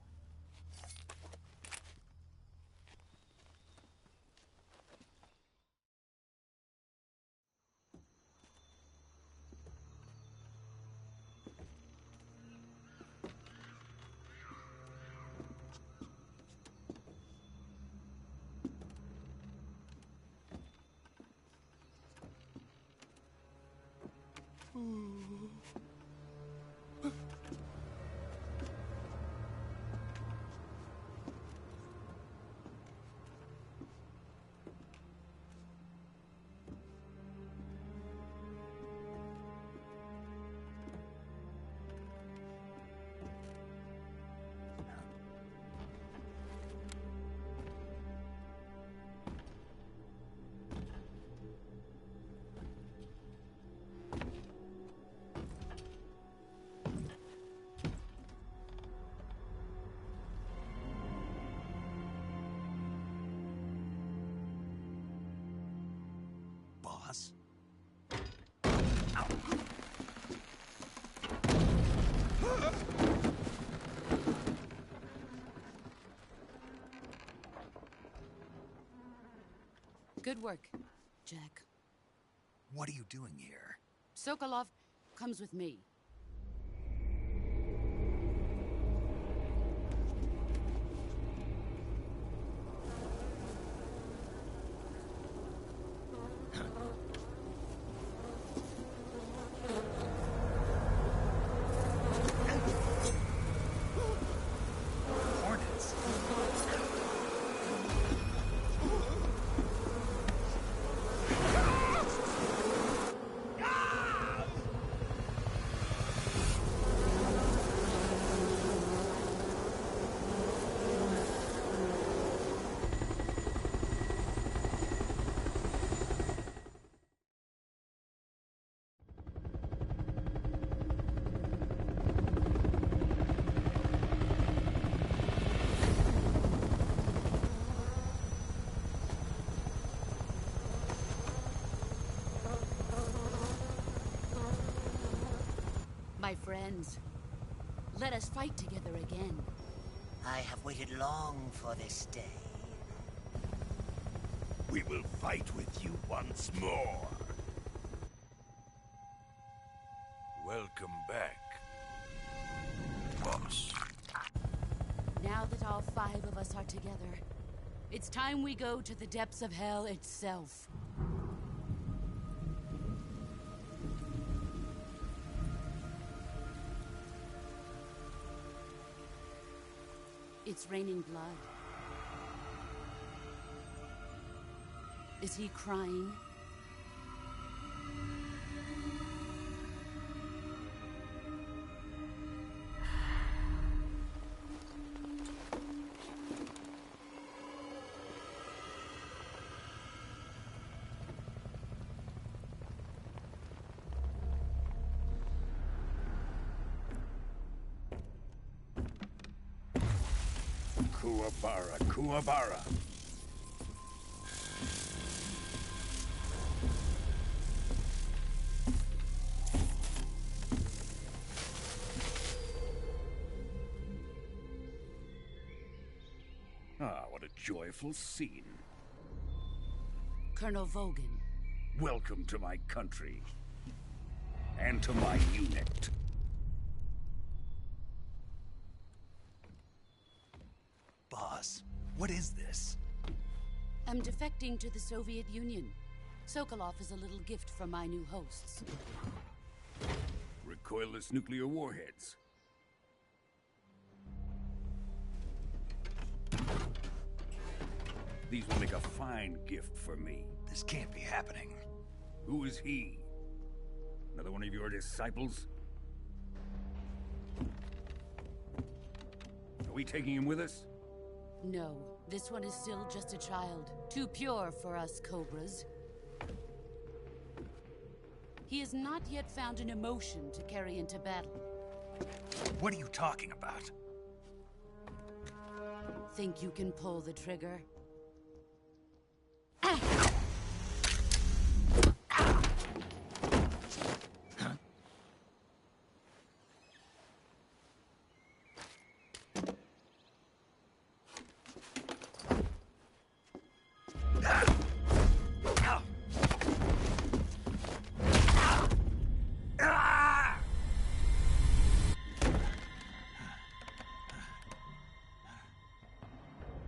boss. Good work, Jack. What are you doing here? Sokolov comes with me. Hornets. My friends, let us fight together again. I have waited long for this day. We will fight with you once more. Welcome back, boss. Now that all 5 of us are together, it's time we go to the depths of hell itself. It's raining blood. Is he crying? Kuwabara, Kuwabara. Ah, what a joyful scene. Colonel Vogan. Welcome to my country. And to my unit. Boss, what is this? I'm defecting to the Soviet Union. Sokolov is a little gift from my new hosts. Recoilless nuclear warheads. These will make a fine gift for me. This can't be happening. Who is he? Another one of your disciples? Are we taking him with us? No, this one is still just a child. Too pure for us Cobras. He has not yet found an emotion to carry into battle. What are you talking about? Think you can pull the trigger?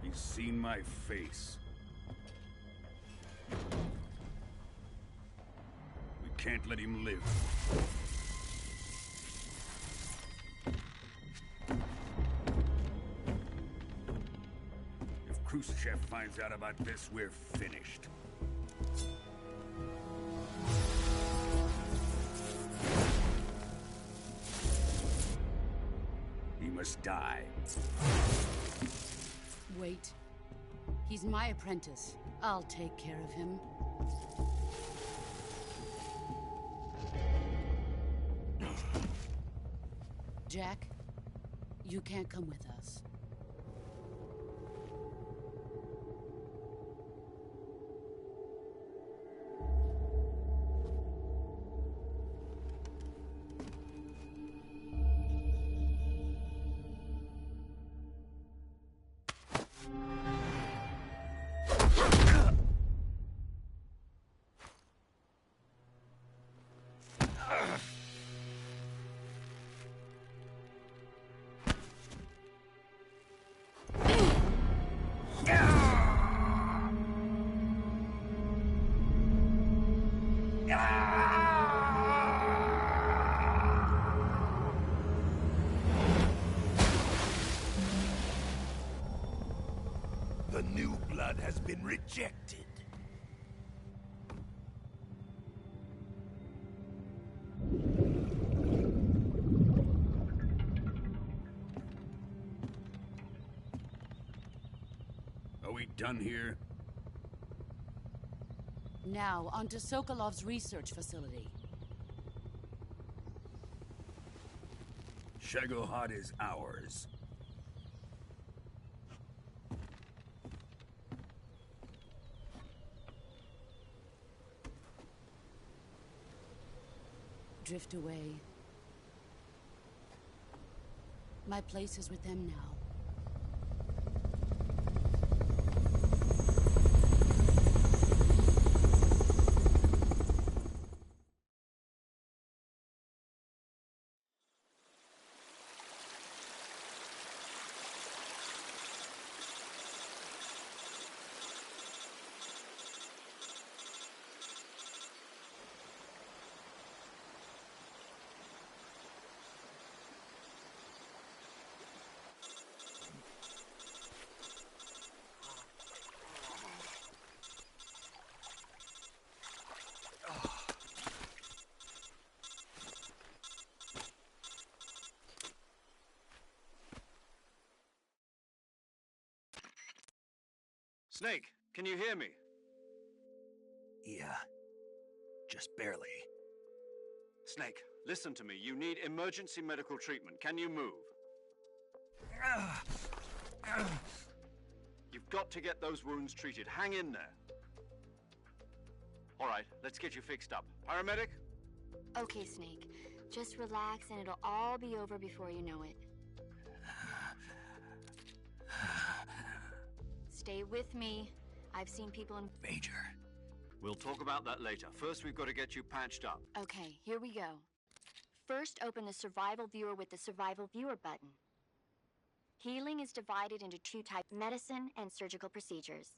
He's seen my face. We can't let him live. If Khrushchev finds out about this, we're finished. He must die. Wait. He's my apprentice. I'll take care of him. Jack, you can't come with us. The new blood has been rejected. Are we done here? Now, on to Sokolov's research facility. Shagohod is ours. Drift away. My place is with them now. Snake, can you hear me? Yeah. Just barely. Snake, listen to me. You need emergency medical treatment. Can you move? You've got to get those wounds treated. Hang in there. All right, let's get you fixed up. Paramedic? Okay, Snake. Just relax and it'll all be over before you know it. Stay with me. I've seen people in... Major. We'll talk about that later. First, we've got to get you patched up. Okay, here we go. First, open the Survival Viewer with the Survival Viewer button. Healing is divided into two types, medicine and surgical procedures.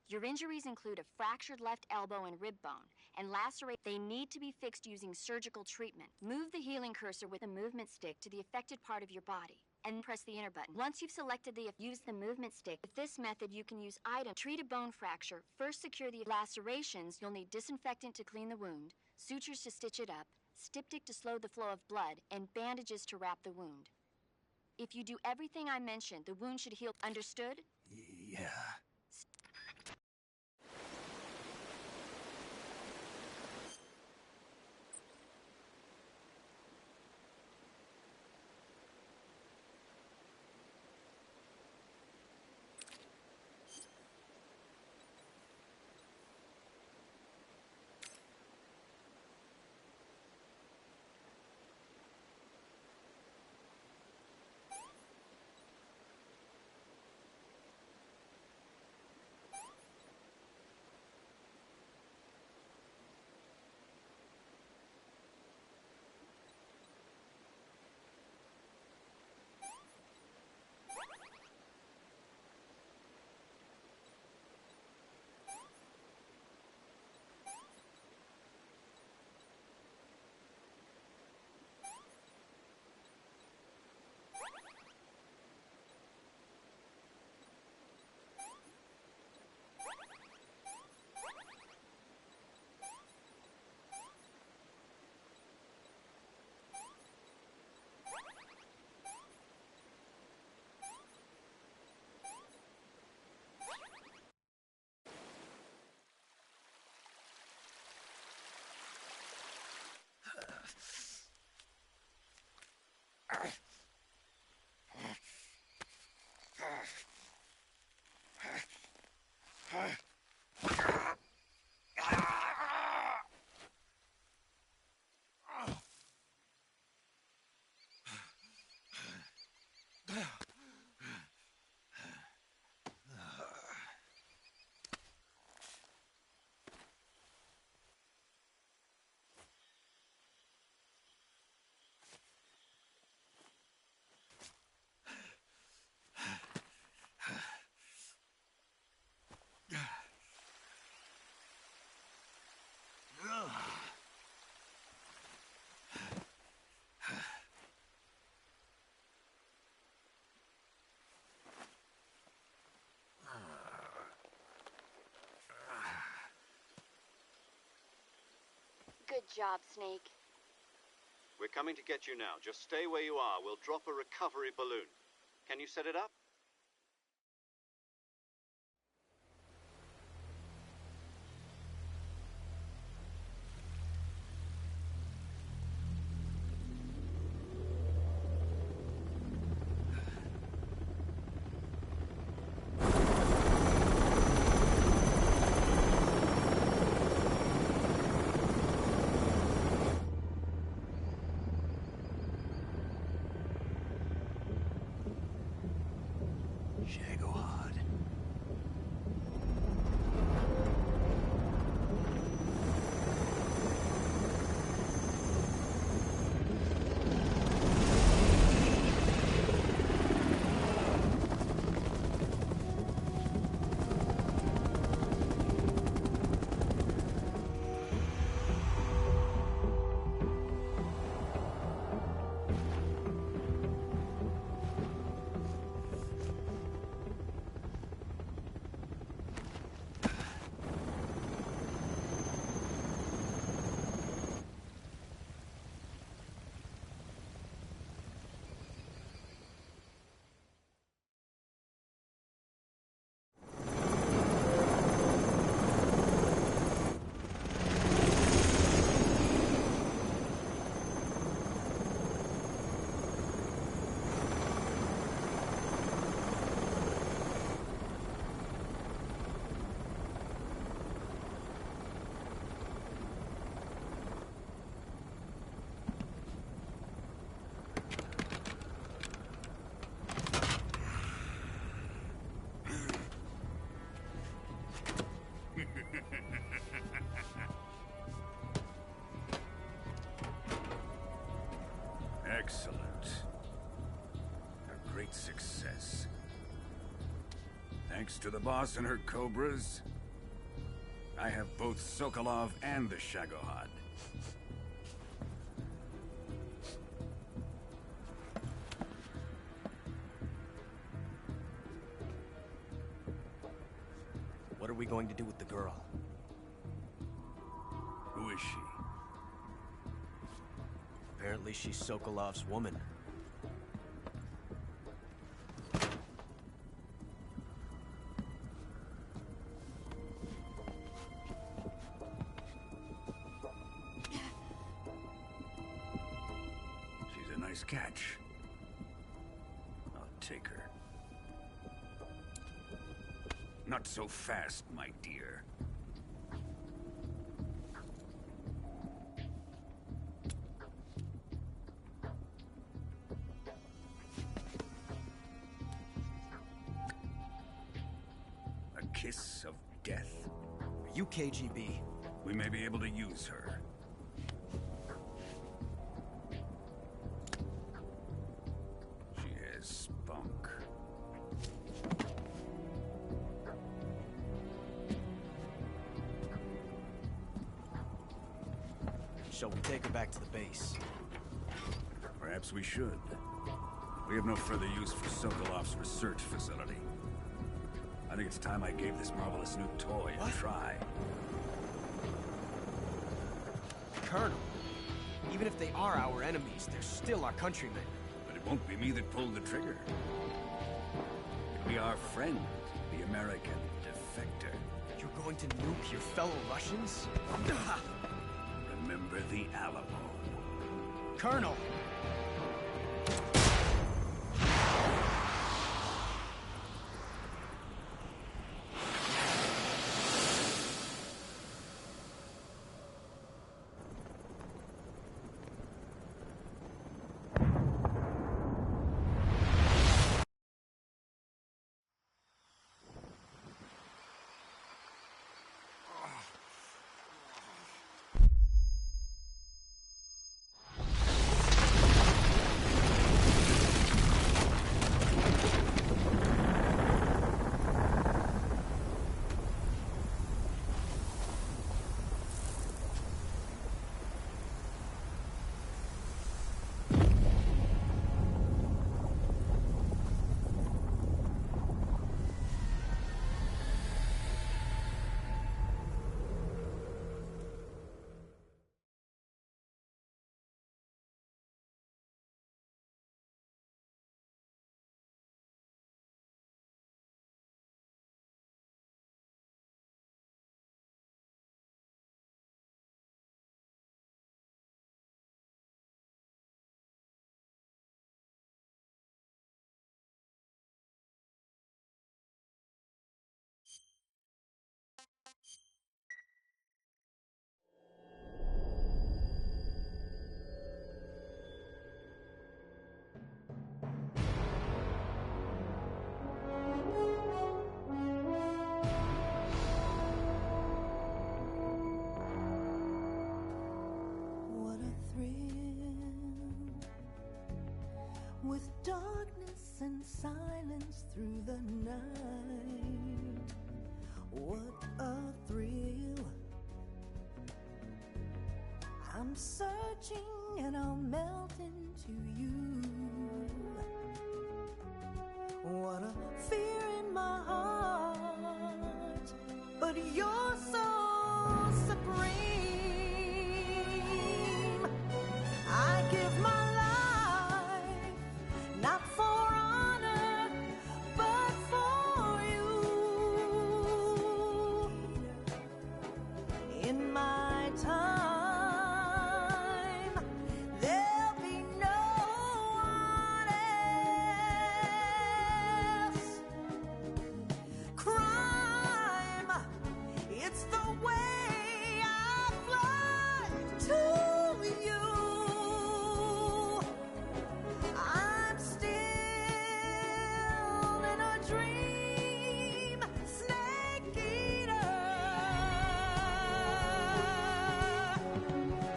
Your injuries include a fractured left elbow and rib bone, and lacerate. They need to be fixed using surgical treatment. Move the healing cursor with the movement stick to the affected part of your body, and press the enter button. Once you've selected use the movement stick. With this method, you can use item. Treat a bone fracture. First, secure the lacerations. You'll need disinfectant to clean the wound, sutures to stitch it up, styptic to slow the flow of blood, and bandages to wrap the wound. If you do everything I mentioned, the wound should heal. Understood? Yeah. job, Snake. We're coming to get you now. Just stay where you are. We'll drop a recovery balloon. Can you set it up? Excellent. A great success. Thanks to the boss and her cobras, I have both Sokolov and the Shagohod. What are we going to do with the girl? Who is she? Apparently she's Sokolov's woman. She's a nice catch. I'll take her. Not so fast, my dear. Kiss of death. Are you KGB? We may be able to use her. She has spunk. Shall we take her back to the base? Perhaps we should. We have no further use for Sokolov's research facility. I think it's time I gave this marvelous new toy a try. Colonel, even if they are our enemies, they're still our countrymen. But it won't be me that pulled the trigger. It'll be our friend, the American defector. You're going to nuke your fellow Russians? Remember the Alamo. Colonel! with darkness and silence through the night. What a thrill. I'm searching and I'll melt into you. What a fear in my heart, but you're so supreme. I give my life, not for honor, but for you. In my time, there'll be no one else. Crime, it's the way I fly to you. I'm still in a dream, snake eater.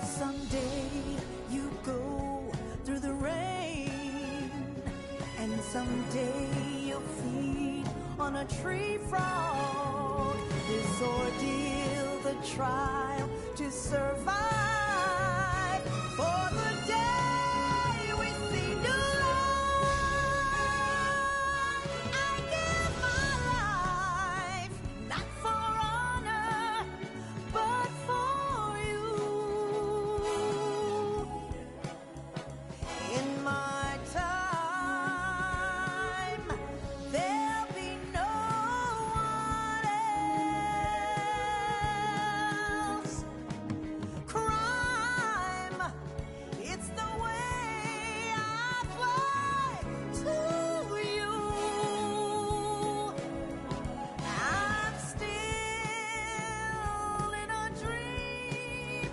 Someday you go through the rain, and someday you'll feed on a tree frog. This ordeal, the trial to survive, for the day we see new light. I give my life, not for honor, but for you. In my time, there'll be no one else. Crime, it's the way I fly to you. I'm still in a dream,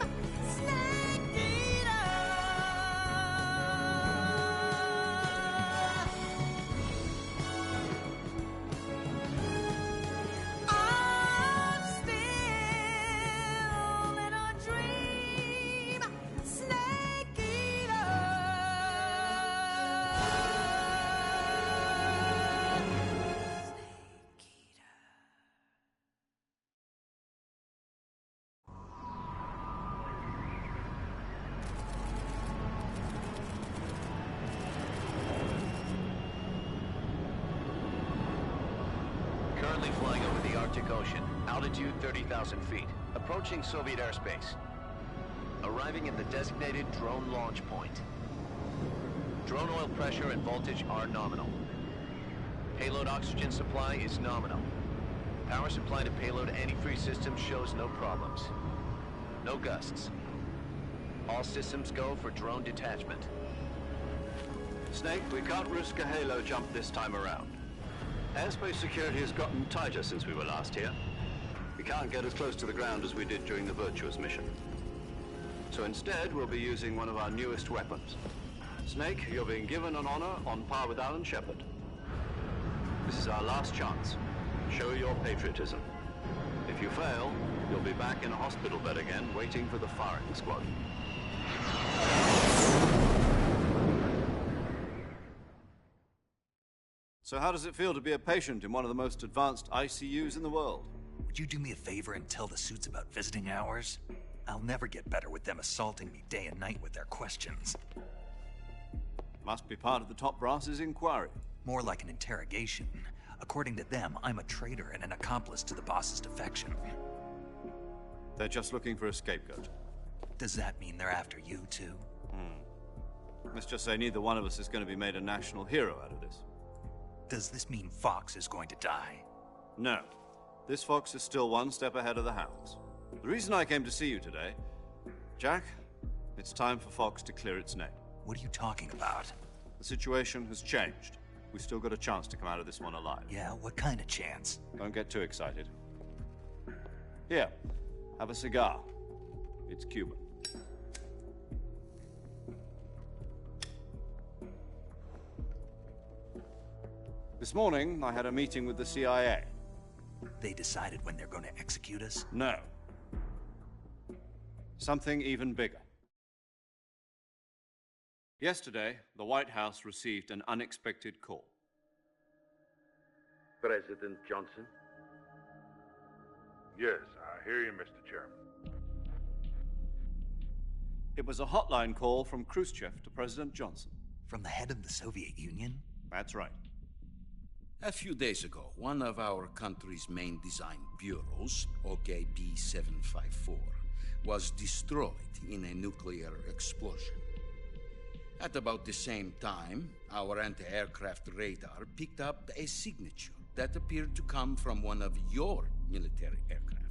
snake eater. I'm still in a dream, snake eater. Currently flying over the Arctic Ocean, altitude 30,000 feet, approaching Soviet airspace. Arriving at the designated drone launch point. Drone oil pressure and voltage are nominal. Payload oxygen supply is nominal. Power supply to payload antifreeze system shows no problems. No gusts. All systems go for drone detachment. Snake, we can't risk a halo jump this time around. Airspace security has gotten tighter since we were last here. We can't get as close to the ground as we did during the Virtuous mission. So instead, we'll be using one of our newest weapons. Snake, you're being given an honor on par with Alan Shepard. This is our last chance. Show your patriotism. If you fail, you'll be back in a hospital bed again, waiting for the firing squad. So how does it feel to be a patient in one of the most advanced ICUs in the world? Would you do me a favor and tell the suits about visiting hours? I'll never get better with them assaulting me day and night with their questions. Must be part of the top brass's inquiry. More like an interrogation. According to them, I'm a traitor and an accomplice to the boss's defection. They're just looking for a scapegoat. Does that mean they're after you, too? Let's just say neither one of us is going to be made a national hero out of this. Does this mean Fox is going to die? No. This fox is still one step ahead of the hounds. The reason I came to see you today, Jack, it's time for Fox to clear its name. What are you talking about? The situation has changed. We've still got a chance to come out of this one alive. Yeah, what kind of chance? Don't get too excited. Here, have a cigar. It's Cuban. This morning, I had a meeting with the CIA. They decided when they're going to execute us? No. Something even bigger. Yesterday, the White House received an unexpected call. President Johnson? Yes, I hear you, Mr. Chairman. It was a hotline call from Khrushchev to President Johnson. From the head of the Soviet Union? That's right. A few days ago, one of our country's main design bureaus, OKB 754, was destroyed in a nuclear explosion. At about the same time, our anti-aircraft radar picked up a signature that appeared to come from one of your military aircraft.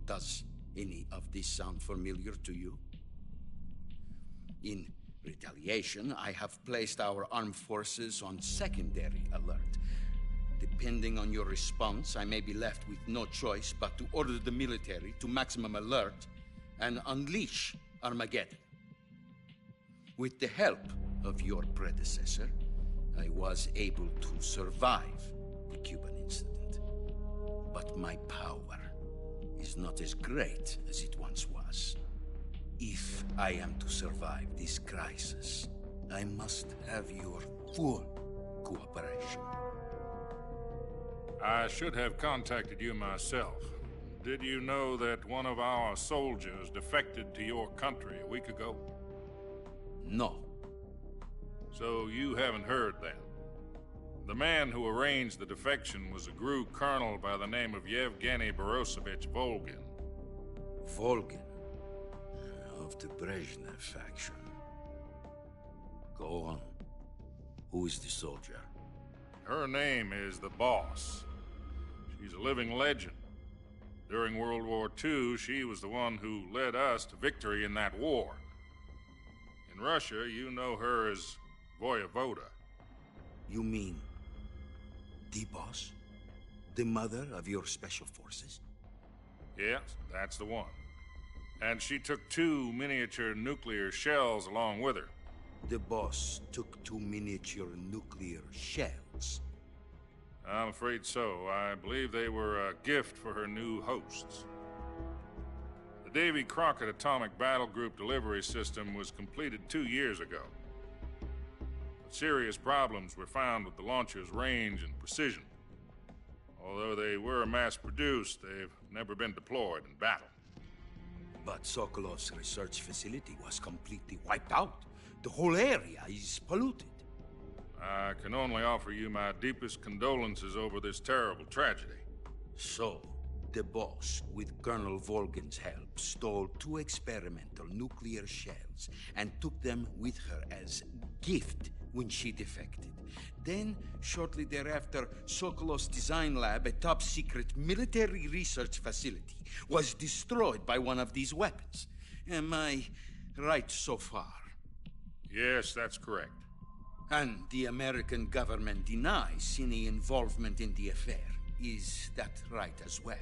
Does any of this sound familiar to you? In retaliation, I have placed our armed forces on secondary alert. Depending on your response, I may be left with no choice but to order the military to maximum alert and unleash Armageddon. With the help of your predecessor, I was able to survive the Cuban incident. But my power is not as great as it once was. If I am to survive this crisis, I must have your full cooperation. I should have contacted you myself. Did you know that one of our soldiers defected to your country a week ago? No. So you haven't heard then? The man who arranged the defection was a GRU colonel by the name of Yevgeny Borosovich Volgin. Volgin? Of the Brezhnev faction. Go on. Who is the soldier? Her name is the Boss. She's a living legend. During World War II, she was the one who led us to victory in that war. In Russia, you know her as Voyevoda. You mean the Boss? The mother of your special forces? Yes, that's the one. And she took 2 miniature nuclear shells along with her. The Boss took 2 miniature nuclear shells? I'm afraid so. I believe they were a gift for her new hosts. The Davy Crockett Atomic Battle Group delivery system was completed 2 years ago. But serious problems were found with the launcher's range and precision. Although they were mass-produced, they've never been deployed in battle. But Sokolov's research facility was completely wiped out. The whole area is polluted. I can only offer you my deepest condolences over this terrible tragedy. So, the Boss, with Colonel Volgin's help, stole 2 experimental nuclear shells and took them with her as gift when she defected. Then, shortly thereafter, Sokolov's design lab, a top-secret military research facility, was destroyed by one of these weapons. Am I right so far? Yes, that's correct. And the American government denies any involvement in the affair. Is that right as well?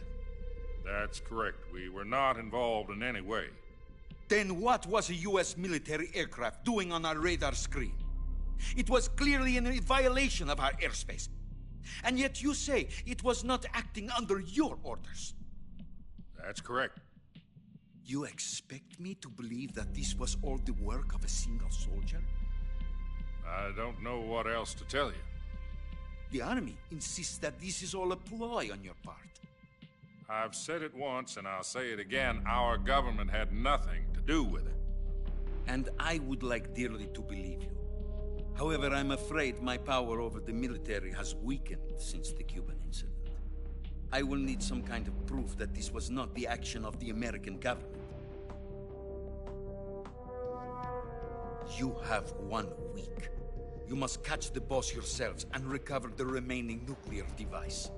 That's correct. We were not involved in any way. Then what was a U.S. military aircraft doing on our radar screen? It was clearly in violation of our airspace. And yet you say it was not acting under your orders. That's correct. You expect me to believe that this was all the work of a single soldier? I don't know what else to tell you. The Army insists that this is all a ploy on your part. I've said it once, and I'll say it again. Our government had nothing to do with it. And I would like dearly to believe you. However, I'm afraid my power over the military has weakened since the Cuban incident. I will need some kind of proof that this was not the action of the American government. You have 1 week. You must catch the Boss yourselves and recover the remaining nuclear device.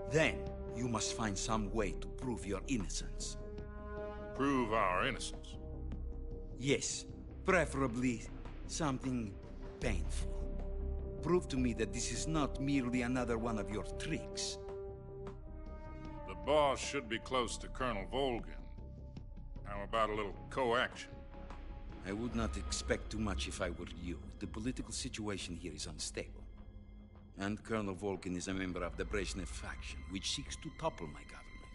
Then, you must find some way to prove your innocence. Prove our innocence? Yes, preferably something painful. Prove to me that this is not merely another one of your tricks. The Boss should be close to Colonel Volgin. How about a little co-action? I would not expect too much if I were you. The political situation here is unstable. And Colonel Volgin is a member of the Brezhnev faction, which seeks to topple my government.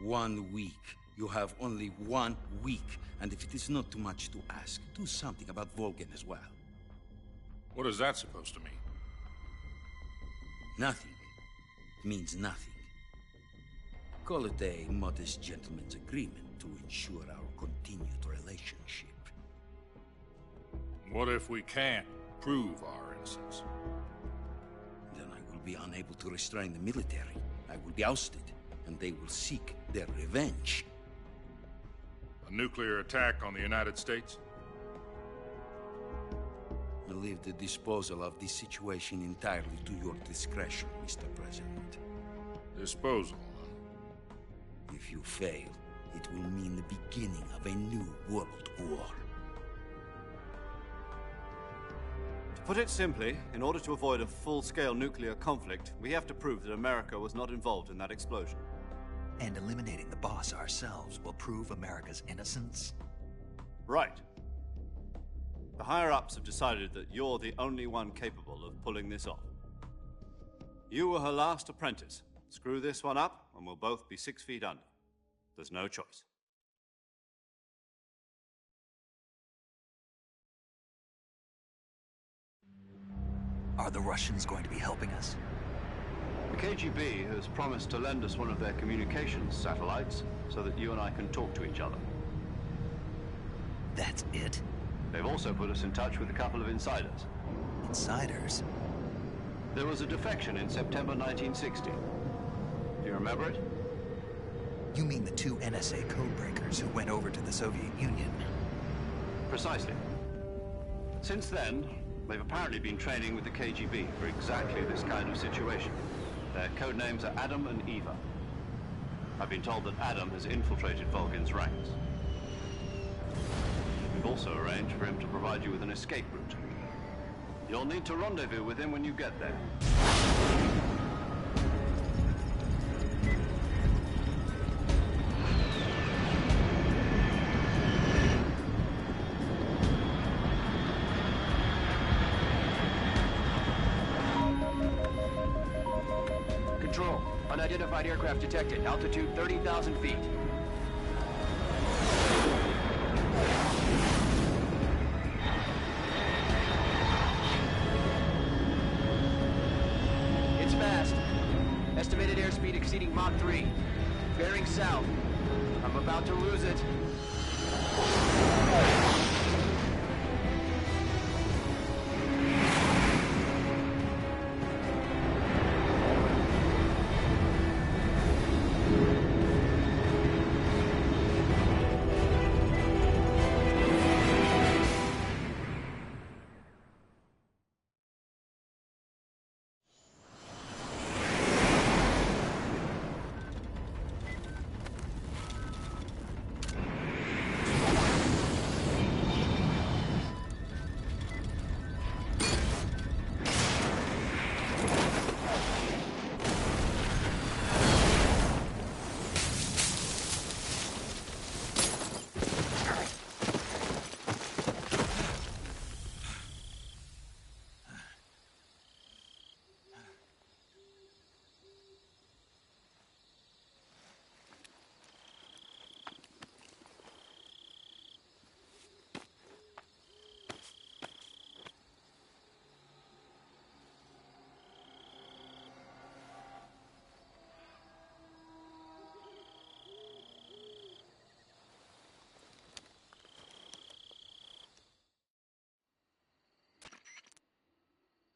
1 week You have only 1 week, and if it is not too much to ask, do something about Volgin as well. What is that supposed to mean? Nothing. It means nothing. Call it a modest gentleman's agreement to ensure our continued relationship. What if we can't prove our innocence? Then I will be unable to restrain the military. I will be ousted, and they will seek their revenge. A nuclear attack on the United States? I leave the disposal of this situation entirely to your discretion, Mr. President. Disposal? If you fail, it will mean the beginning of a new world war. To put it simply, in order to avoid a full-scale nuclear conflict, we have to prove that America was not involved in that explosion. And eliminating the boss ourselves will prove America's innocence? Right. The higher-ups have decided that you're the only one capable of pulling this off. You were her last apprentice. Screw this one up, and we'll both be 6 feet under. There's no choice. Are the Russians going to be helping us? The KGB has promised to lend us one of their communications satellites so that you and I can talk to each other. That's it? They've also put us in touch with a couple of insiders. Insiders? There was a defection in September 1960. Do you remember it? You mean the 2 NSA codebreakers who went over to the Soviet Union? Precisely. Since then, they've apparently been training with the KGB for exactly this kind of situation. Their code names are Adam and Eva. I've been told that Adam has infiltrated Volgin's ranks. We've also arranged for him to provide you with an escape route. You'll need to rendezvous with him when you get there. Control. Unidentified aircraft detected. Altitude 30,000 feet. It's fast. Estimated airspeed exceeding Mach 3. Bearing south. I'm about to lose it.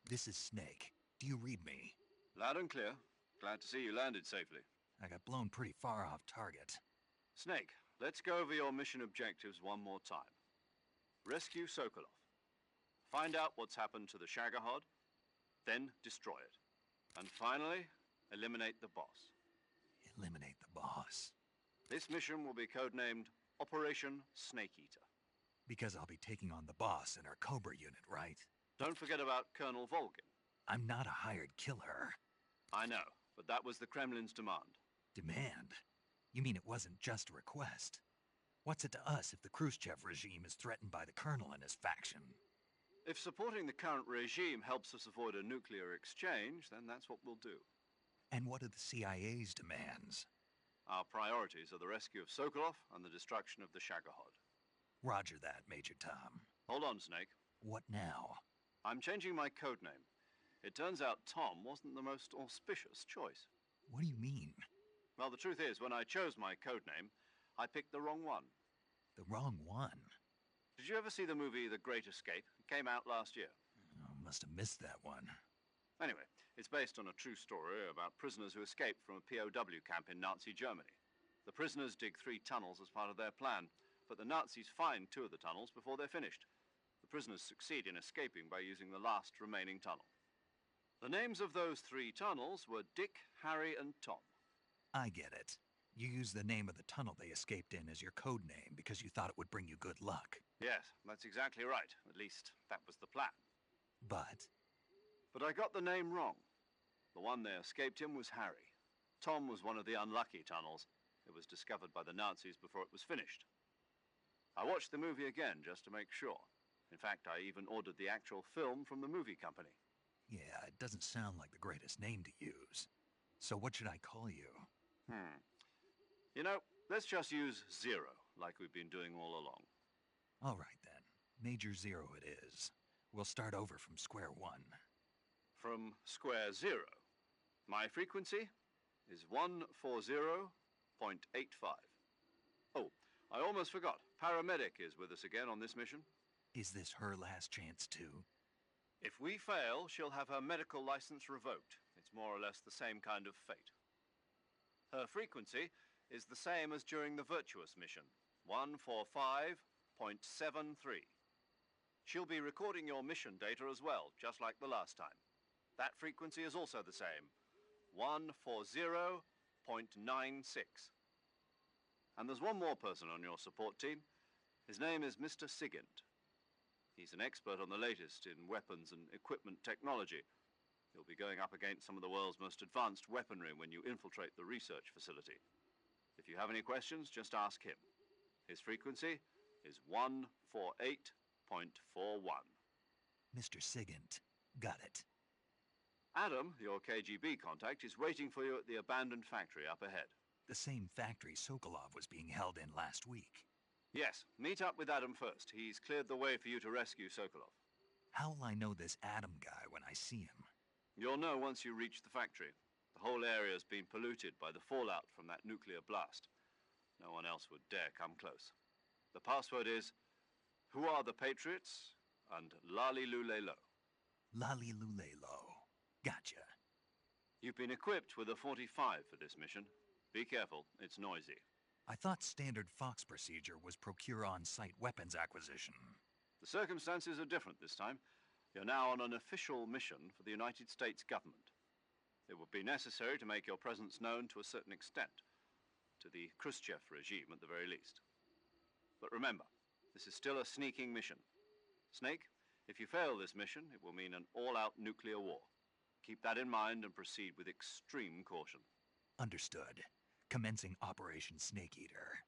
This is Snake. Do you read me? Loud and clear. Glad to see you landed safely. I got blown pretty far off target. Snake, let's go over your mission objectives one more time. Rescue Sokolov. Find out what's happened to the Shagohod, then destroy it. And finally, eliminate the boss. Eliminate the boss. This mission will be codenamed Operation Snake Eater. Because I'll be taking on the boss in our Cobra unit, right? Don't forget about Colonel Volgin. I'm not a hired killer. I know, but that was the Kremlin's demand. Demand? You mean it wasn't just a request? What's it to us if the Khrushchev regime is threatened by the Colonel and his faction? If supporting the current regime helps us avoid a nuclear exchange, then that's what we'll do. And what are the CIA's demands? Our priorities are the rescue of Sokolov and the destruction of the Shagohod. Roger that, Major Tom. Hold on, Snake. What now? I'm changing my code name. It turns out Tom wasn't the most auspicious choice. What do you mean? Well, the truth is, when I chose my code name, I picked the wrong one. The wrong one? Did you ever see the movie The Great Escape? It came out last year. Oh, must have missed that one. Anyway, it's based on a true story about prisoners who escaped from a POW camp in Nazi Germany. The prisoners dig 3 tunnels as part of their plan, but the Nazis find 2 of the tunnels before they're finished. The prisoners succeed in escaping by using the last remaining tunnel. The names of those 3 tunnels were Dick, Harry, and Tom. I get it. You used the name of the tunnel they escaped in as your code name because you thought it would bring you good luck. Yes, that's exactly right. At least, that was the plan. But I got the name wrong. The one they escaped in was Harry. Tom was one of the unlucky tunnels. It was discovered by the Nazis before it was finished. I watched the movie again just to make sure. In fact, I even ordered the actual film from the movie company. yeah, it doesn't sound like the greatest name to use. So what should I call you? You know, let's just use Zero, like we've been doing all along. All right, then. Major Zero it is. We'll start over from square one. From square 0. My frequency is 140.85. Oh, I almost forgot. Paramedic is with us again on this mission. Is this her last chance, too? If we fail, she'll have her medical license revoked. It's more or less the same kind of fate. Her frequency is the same as during the Virtuous mission, 145.73. She'll be recording your mission data as well, just like the last time. That frequency is also the same, 140.96. And there's one more person on your support team. His name is Mr. Sigint. He's an expert on the latest in weapons and equipment technology. He'll be going up against some of the world's most advanced weaponry when you infiltrate the research facility. If you have any questions, just ask him. His frequency is 148.41. Mr. Sigint. Got it. Adam, your KGB contact, is waiting for you at the abandoned factory up ahead. The same factory Sokolov was being held in last week. Yes, meet up with Adam first. He's cleared the way for you to rescue Sokolov. How will I know this Adam guy when I see him? You'll know once you reach the factory. The whole area's been polluted by the fallout from that nuclear blast. No one else would dare come close. The password is, "Who are the Patriots?" and Lali Lulelo. Lali Lulelo. Gotcha. You've been equipped with a 45 for this mission. Be careful, it's noisy. I thought standard Fox procedure was procure on-site weapons acquisition. The circumstances are different this time. You're now on an official mission for the United States government. It would be necessary to make your presence known to a certain extent, to the Khrushchev regime at the very least. But remember, this is still a sneaking mission. Snake, if you fail this mission, it will mean an all-out nuclear war. Keep that in mind and proceed with extreme caution. Understood. Commencing Operation Snake Eater.